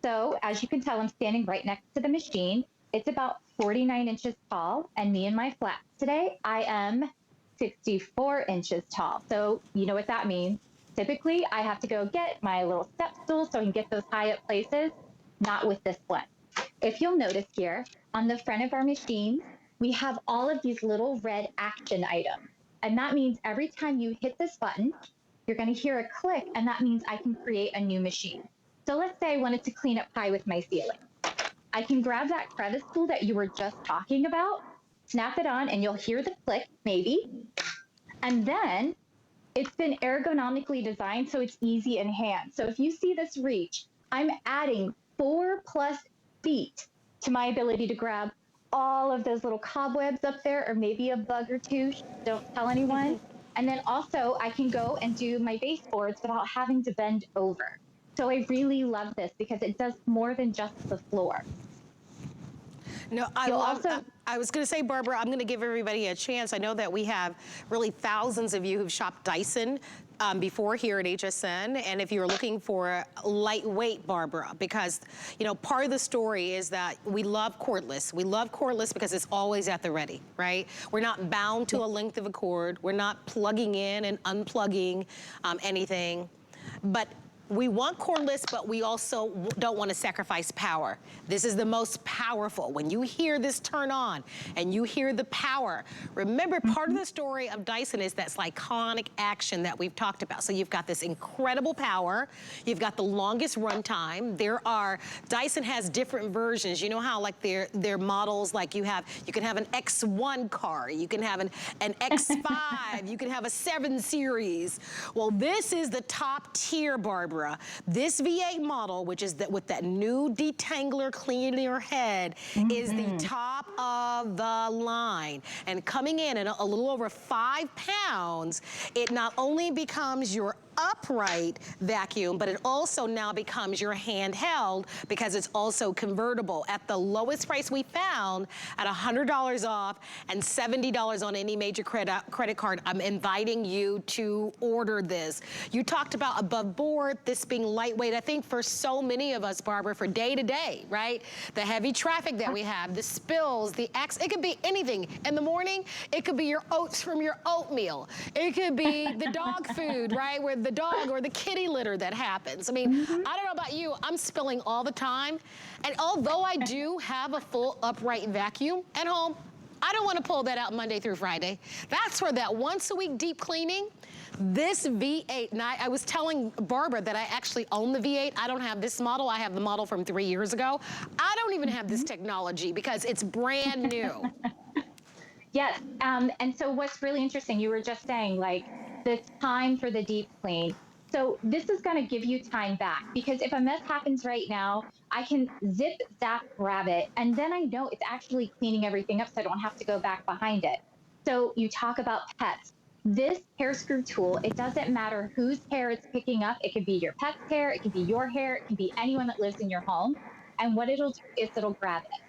So as you can tell, I'm standing right next to the machine. It's about 49 inches tall, and me and my flats today, I am 64 inches tall. So you know what that means. Typically, I have to go get my little step stool so I can get those high up places, not with this one. If you'll notice here, on the front of our machine, we have all of these little red action items. And that means every time you hit this button, you're going to hear a click, and that means I can create a new machine. So let's say I wanted to clean up high with my ceiling. I can grab that crevice tool that you were just talking about, snap it on, and you'll hear the click, maybe. And then it's been ergonomically designed so it's easy in hand. So if you see this reach, I'm adding 4+ feet to my ability to grab all of those little cobwebs up there, or maybe a bug or two, don't tell anyone. And then also I can go and do my baseboards without having to bend over. So I really love this because it does more than just the floor. No, I was going to say, Barbara, I'm going to give everybody a chance. I know that we have really thousands of you who've shopped Dyson before here at HSN. And if you're looking for lightweight, Barbara, because, you know, part of the story is that we love cordless. We love cordless because it's always at the ready, right? We're not bound to a length of a cord. We're not plugging in and unplugging anything. But we want cordless, but we also don't want to sacrifice power. This is the most powerful. When you hear this turn on and you hear the power, remember part of the story of Dyson is that iconic action that we've talked about. So you've got this incredible power. You've got the longest runtime. Dyson has different versions. You know how like their models, like you can have an X1 car, you can have an X5, you can have a 7 Series. Well, this is the top tier, Barbara. This V8 model, which is with that new detangler cleaner head, is the top of the line. And coming in at a little over 5 pounds, it not only becomes your upright vacuum, but it also now becomes your handheld because it's also convertible at the lowest price we found at $100 off and $70 on any major credit card. I'm inviting you to order this. You talked about above board, this being lightweight. I think for so many of us, Barbara, for day to day, right? The heavy traffic that we have, the spills, it could be anything. In the morning, it could be your oats from your oatmeal. It could be the dog food, right? Where the dog or the kitty litter that happens. I mean, I don't know about you, I'm spilling all the time. And although I do have a full upright vacuum at home, I don't want to pull that out Monday through Friday. That's where that once a week deep cleaning, this V8, and I was telling Barbara that I actually own the V8. I don't have this model. I have the model from 3 years ago. I don't even have this technology because it's brand new. Yes, and so what's really interesting, you were just saying, like, the time for the deep clean. So this is going to give you time back, because if a mess happens right now, I can zip, zap, grab it, and then I know it's actually cleaning everything up so I don't have to go back behind it. So you talk about pets. This hair screw tool, it doesn't matter whose hair it's picking up. It could be your pet's hair, it could be your hair, it can be anyone that lives in your home. And what it'll do is it'll grab it.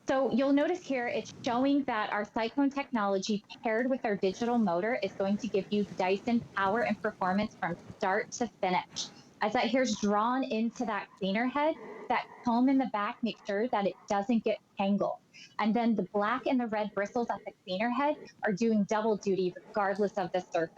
So you'll notice here, it's showing that our cyclone technology paired with our digital motor is going to give you Dyson power and performance from start to finish. As that hair's drawn into that cleaner head, that comb in the back makes sure that it doesn't get tangled. And then the black and the red bristles at the cleaner head are doing double duty regardless of the surface.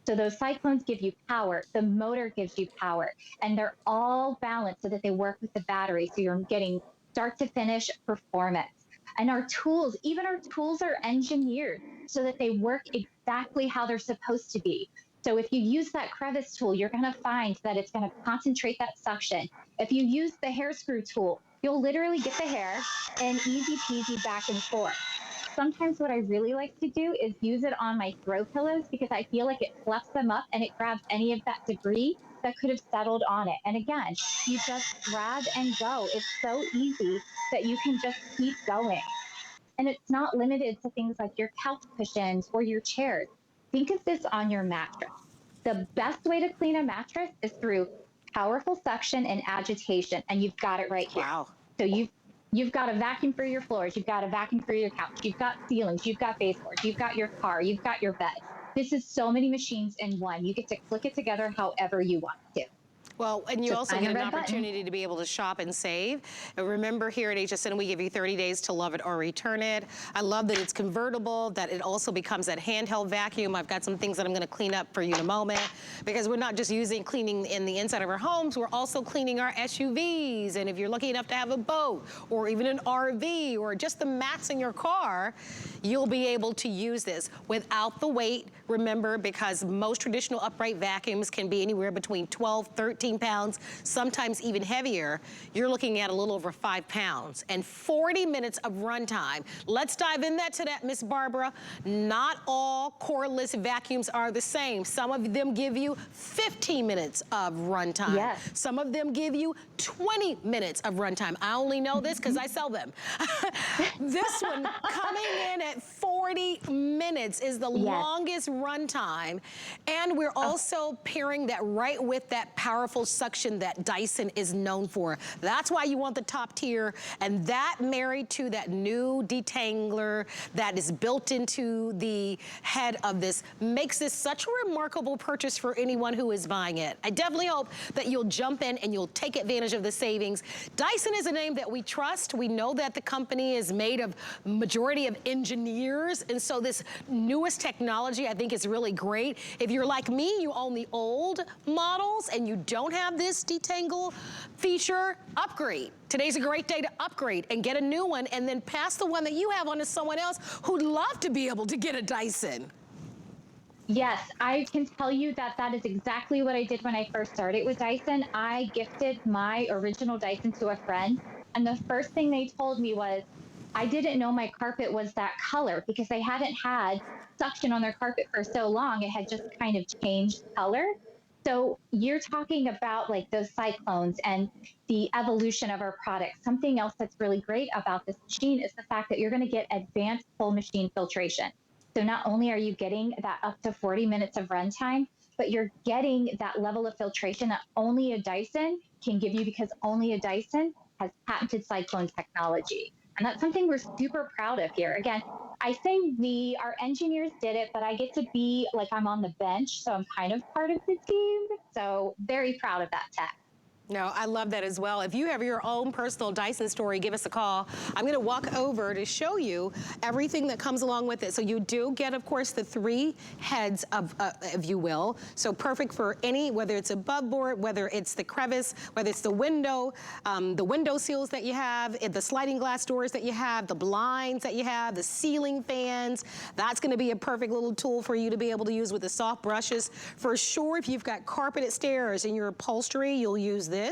So those cyclones give you power, the motor gives you power, and they're all balanced so that they work with the battery. So you're getting start to finish performance. And our tools, even our tools are engineered so that they work exactly how they're supposed to be. So if you use that crevice tool, you're going to find that it's going to concentrate that suction. If you use the hair screw tool, you'll literally get the hair and easy peasy back and forth. Sometimes what I really like to do is use it on my throw pillows because I feel like it fluffs them up and it grabs any of that debris that could have settled on it. And again, you just grab and go. It's so easy that you can just keep going. And it's not limited to things like your couch cushions or your chairs. Think of this on your mattress. The best way to clean a mattress is through powerful suction and agitation, and you've got it right here. Wow. So you've got a vacuum for your floors, you've got a vacuum for your couch, you've got ceilings, you've got baseboards, you've got your car, you've got your bed. This is so many machines in one. You get to click it together however you want to. Well, and you Just also find get the an red button. opportunity to be able to shop and save. And remember, here at HSN, we give you 30 days to love it or return it. I love that it's convertible, that it also becomes that handheld vacuum. I've got some things that I'm gonna clean up for you in a moment, because we're not just using cleaning in the inside of our homes, we're also cleaning our SUVs. And if you're lucky enough to have a boat, or even an RV, or just the mats in your car, you'll be able to use this without the weight. Remember, because most traditional upright vacuums can be anywhere between 12, 13 pounds, sometimes even heavier. You're looking at a little over 5 pounds and 40 minutes of runtime. Let's dive in to that, Miss Barbara. Not all cordless vacuums are the same. Some of them give you 15 minutes of runtime. Yes. Some of them give you 20 minutes of runtime. I only know this because I sell them. This one coming in at 40 minutes is the longest runtime. And we're also pairing that right with that powerful suction that Dyson is known for. That's why you want the top tier, and that married to that new detangler that is built into the head of this makes this such a remarkable purchase for anyone who is buying it. I definitely hope that you'll jump in and you'll take advantage of the savings. Dyson is a name that we trust. We know that the company is made of majority of engineers, and so this newest technology I think is really great. If you're like me, you own the old models and you don't have this detangle feature, upgrade. Today's a great day to upgrade and get a new one, and then pass the one that you have on to someone else who'd love to be able to get a Dyson. Yes, I can tell you that that is exactly what I did when I first started with Dyson. I gifted my original Dyson to a friend, and the first thing they told me was, I didn't know my carpet was that color because they hadn't had suction on their carpet for so long. It had just kind of changed color. So you're talking about like those cyclones and the evolution of our product. Something else that's really great about this machine is the fact that you're going to get advanced full machine filtration. So not only are you getting that up to 40 minutes of runtime, but you're getting that level of filtration that only a Dyson can give you, because only a Dyson has patented cyclone technology. And that's something we're super proud of here. Again, I say our engineers did it, but I get to be like I'm on the bench, so I'm kind of part of the team. So very proud of that tech. No, I love that as well. If you have your own personal Dyson story, give us a call. I'm going to walk over to show you everything that comes along with it. So you do get, of course, the 3 heads of, if you will. So perfect for any, whether it's above board, whether it's the crevice, whether it's the window seals that you have, the sliding glass doors that you have, the blinds that you have, the ceiling fans. That's going to be a perfect little tool for you to be able to use with the soft brushes. For sure, if you've got carpeted stairs in your upholstery, you'll use this.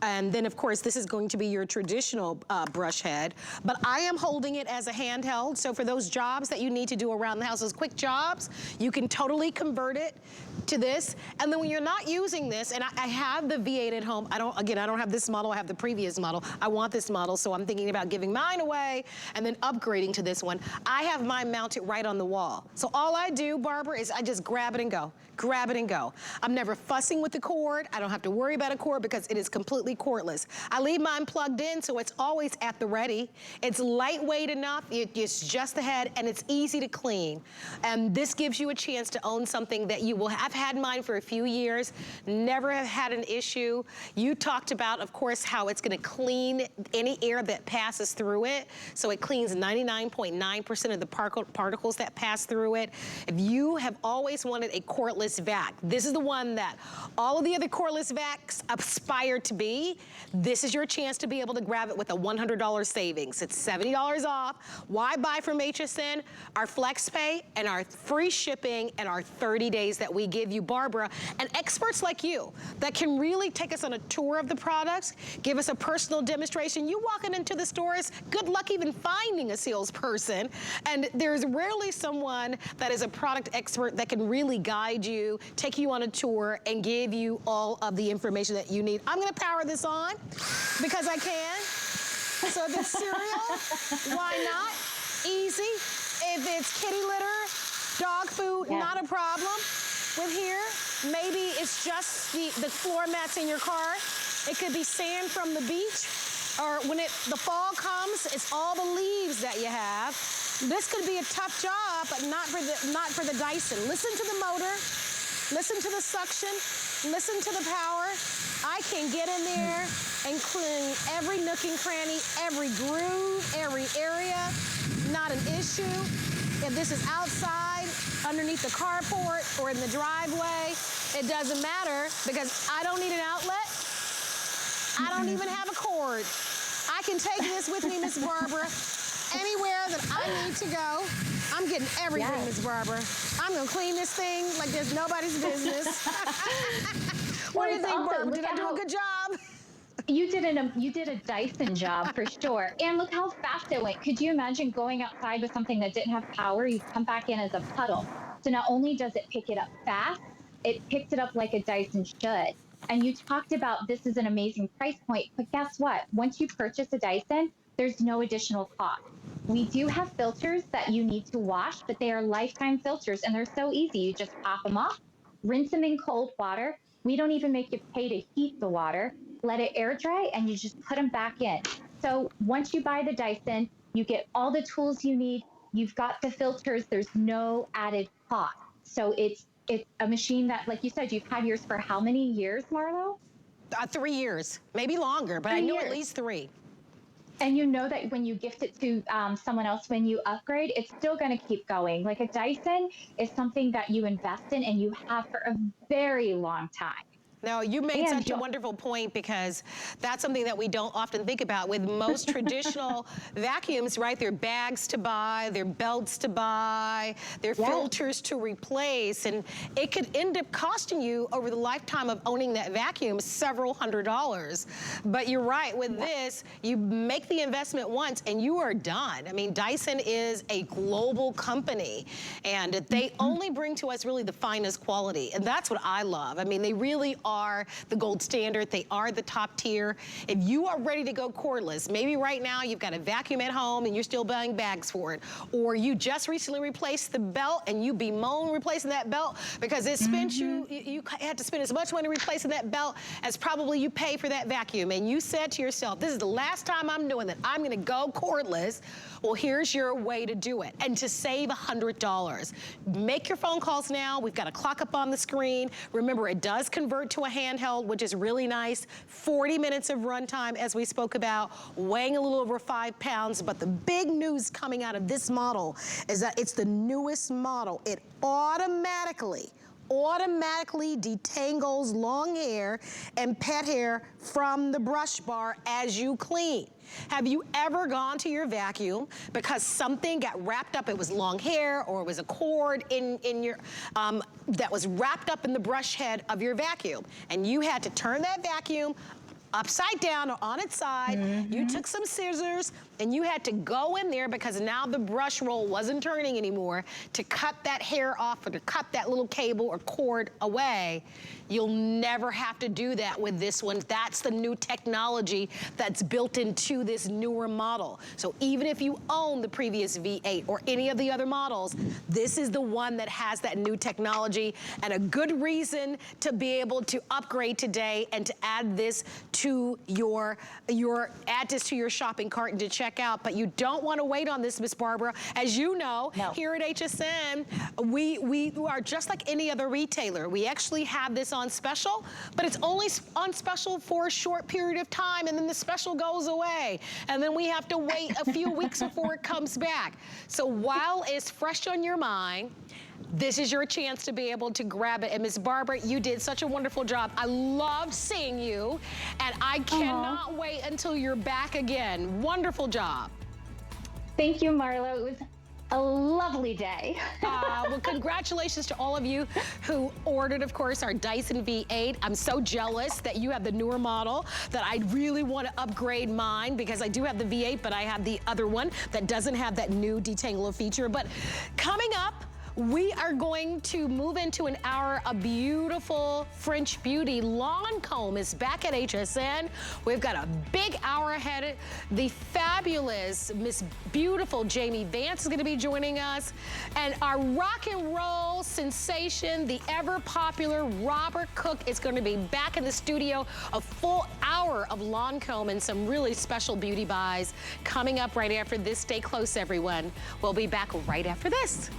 And then, of course, this is going to be your traditional brush head. But I am holding it as a handheld. So for those jobs that you need to do around the house, those quick jobs, you can totally convert it to this. And then when you're not using this, and I have the V8 at home. I don't have this model, I have the previous model. I want this model, so I'm thinking about giving mine away and then upgrading to this one. I have mine mounted right on the wall. So all I do, Barbara, is I just grab it and go. Grab it and go. I'm never fussing with the cord. I don't have to worry about a cord because it is completely cordless. I leave mine plugged in, so it's always at the ready. It's lightweight enough, it's just the head, and it's easy to clean. And this gives you a chance to own something that you will have. I've had mine for a few years, never have had an issue. You talked about, of course, how it's gonna clean any air that passes through it. So it cleans 99.9% of the particles that pass through it. If you have always wanted a cordless vac, this is the one that all of the other cordless vacs aspire to be. This is your chance to be able to grab it with a $100 savings. It's $70 off. Why buy from HSN? Our flex pay and our free shipping and our 30 days that we give you, Barbara, and experts like you that can really take us on a tour of the products, give us a personal demonstration. You walking into the stores, good luck even finding a salesperson. And there's rarely someone that is a product expert that can really guide you, take you on a tour, and give you all of the information that you need. I'm gonna power this on because I can. So if it's cereal, why not? Easy. If it's kitty litter, dog food, not a problem. With here, maybe it's just the floor mats in your car. It could be sand from the beach, or when the fall comes, it's all the leaves that you have. This could be a tough job, but not for the Dyson. Listen to the motor, listen to the suction, listen to the power. I can get in there and clean every nook and cranny, every groove, every area. Not an issue. If this is outside, underneath the carport, or in the driveway, it doesn't matter because I don't need an outlet. I don't even have a cord. I can take this with me, Miss Barbara, anywhere that I need to go. I'm getting everything, Miss Barbara. I'm gonna clean this thing like there's nobody's business. What do you think, Barbara? Did I do a good job? You did a Dyson job for sure. And look how fast it went. Could you imagine going outside with something that didn't have power? You come back in as a puddle. So not only does it pick it up fast, it picks it up like a Dyson should. And you talked about this is an amazing price point, but guess what? Once you purchase a Dyson, there's no additional cost. We do have filters that you need to wash, but they are lifetime filters and they're so easy. You just pop them off, rinse them in cold water. We don't even make you pay to heat the water. Let it air dry, and you just put them back in. So once you buy the Dyson, you get all the tools you need. You've got the filters. There's no added cost. So it's a machine that, like you said, you've had yours for how many years, Marlo? 3 years, maybe longer, but I know at least 3. And you know that when you gift it to someone else, when you upgrade, it's still going to keep going. Like a Dyson is something that you invest in and you have for a very long time. No, you made such a wonderful point because that's something that we don't often think about. With most traditional vacuums, right, they're bags to buy, they're belts to buy, they're filters to replace, and it could end up costing you over the lifetime of owning that vacuum several $100s. But you're right, with this, you make the investment once and you are done. I mean, Dyson is a global company and they only bring to us really the finest quality, and that's what I love. I mean, they really are the gold standard. They are the top tier. If you are ready to go cordless, maybe right now you've got a vacuum at home and you're still buying bags for it, or you just recently replaced the belt and you bemoan replacing that belt because it spent you had to spend as much money replacing that belt as probably you pay for that vacuum, and you said to yourself, this is the last time I'm doing that. I'm gonna go cordless. Well, here's your way to do it and to save $100. Make your phone calls now. We've got a clock up on the screen. Remember, it does convert to a handheld, which is really nice. 40 minutes of runtime, as we spoke about, weighing a little over 5 pounds. But the big news coming out of this model is that it's the newest model. It automatically detangles long hair and pet hair from the brush bar as you clean. Have you ever gone to your vacuum because something got wrapped up? It was long hair or it was a cord in your that was wrapped up in the brush head of your vacuum, and you had to turn that vacuum upside down or on its side. You took some scissors and you had to go in there because now the brush roll wasn't turning anymore to cut that hair off or to cut that little cable or cord away. You'll never have to do that with this one. That's the new technology that's built into this newer model. So even if you own the previous V8 or any of the other models, this is the one that has that new technology, and a good reason to be able to upgrade today and to add this to your shopping cart and to check out. But you don't want to wait on this, Miss Barbara. As you know, here at HSN, we are just like any other retailer. We actually have this on special, but it's only on special for a short period of time, and then the special goes away. And then we have to wait a few weeks before it comes back. So while it's fresh on your mind, this is your chance to be able to grab it. And Miss Barbara, you did such a wonderful job. I loved seeing you, and I cannot wait until you're back again. Wonderful job. Thank you, Marlo. It was a lovely day. Well, congratulations to all of you who ordered, of course, our Dyson V8. I'm so jealous that you have the newer model, that I really want to upgrade mine, because I do have the V8, but I have the other one that doesn't have that new detangler feature. But coming up, we are going to move into an hour of beautiful French beauty. Lawn Comb is back at HSN. We've got a big hour ahead. The fabulous Miss Beautiful Jamie Vance is going to be joining us. And our rock and roll sensation, the ever popular Robert Cook, is going to be back in the studio. A full hour of Lawn Comb and some really special beauty buys coming up right after this. Stay close, everyone. We'll be back right after this.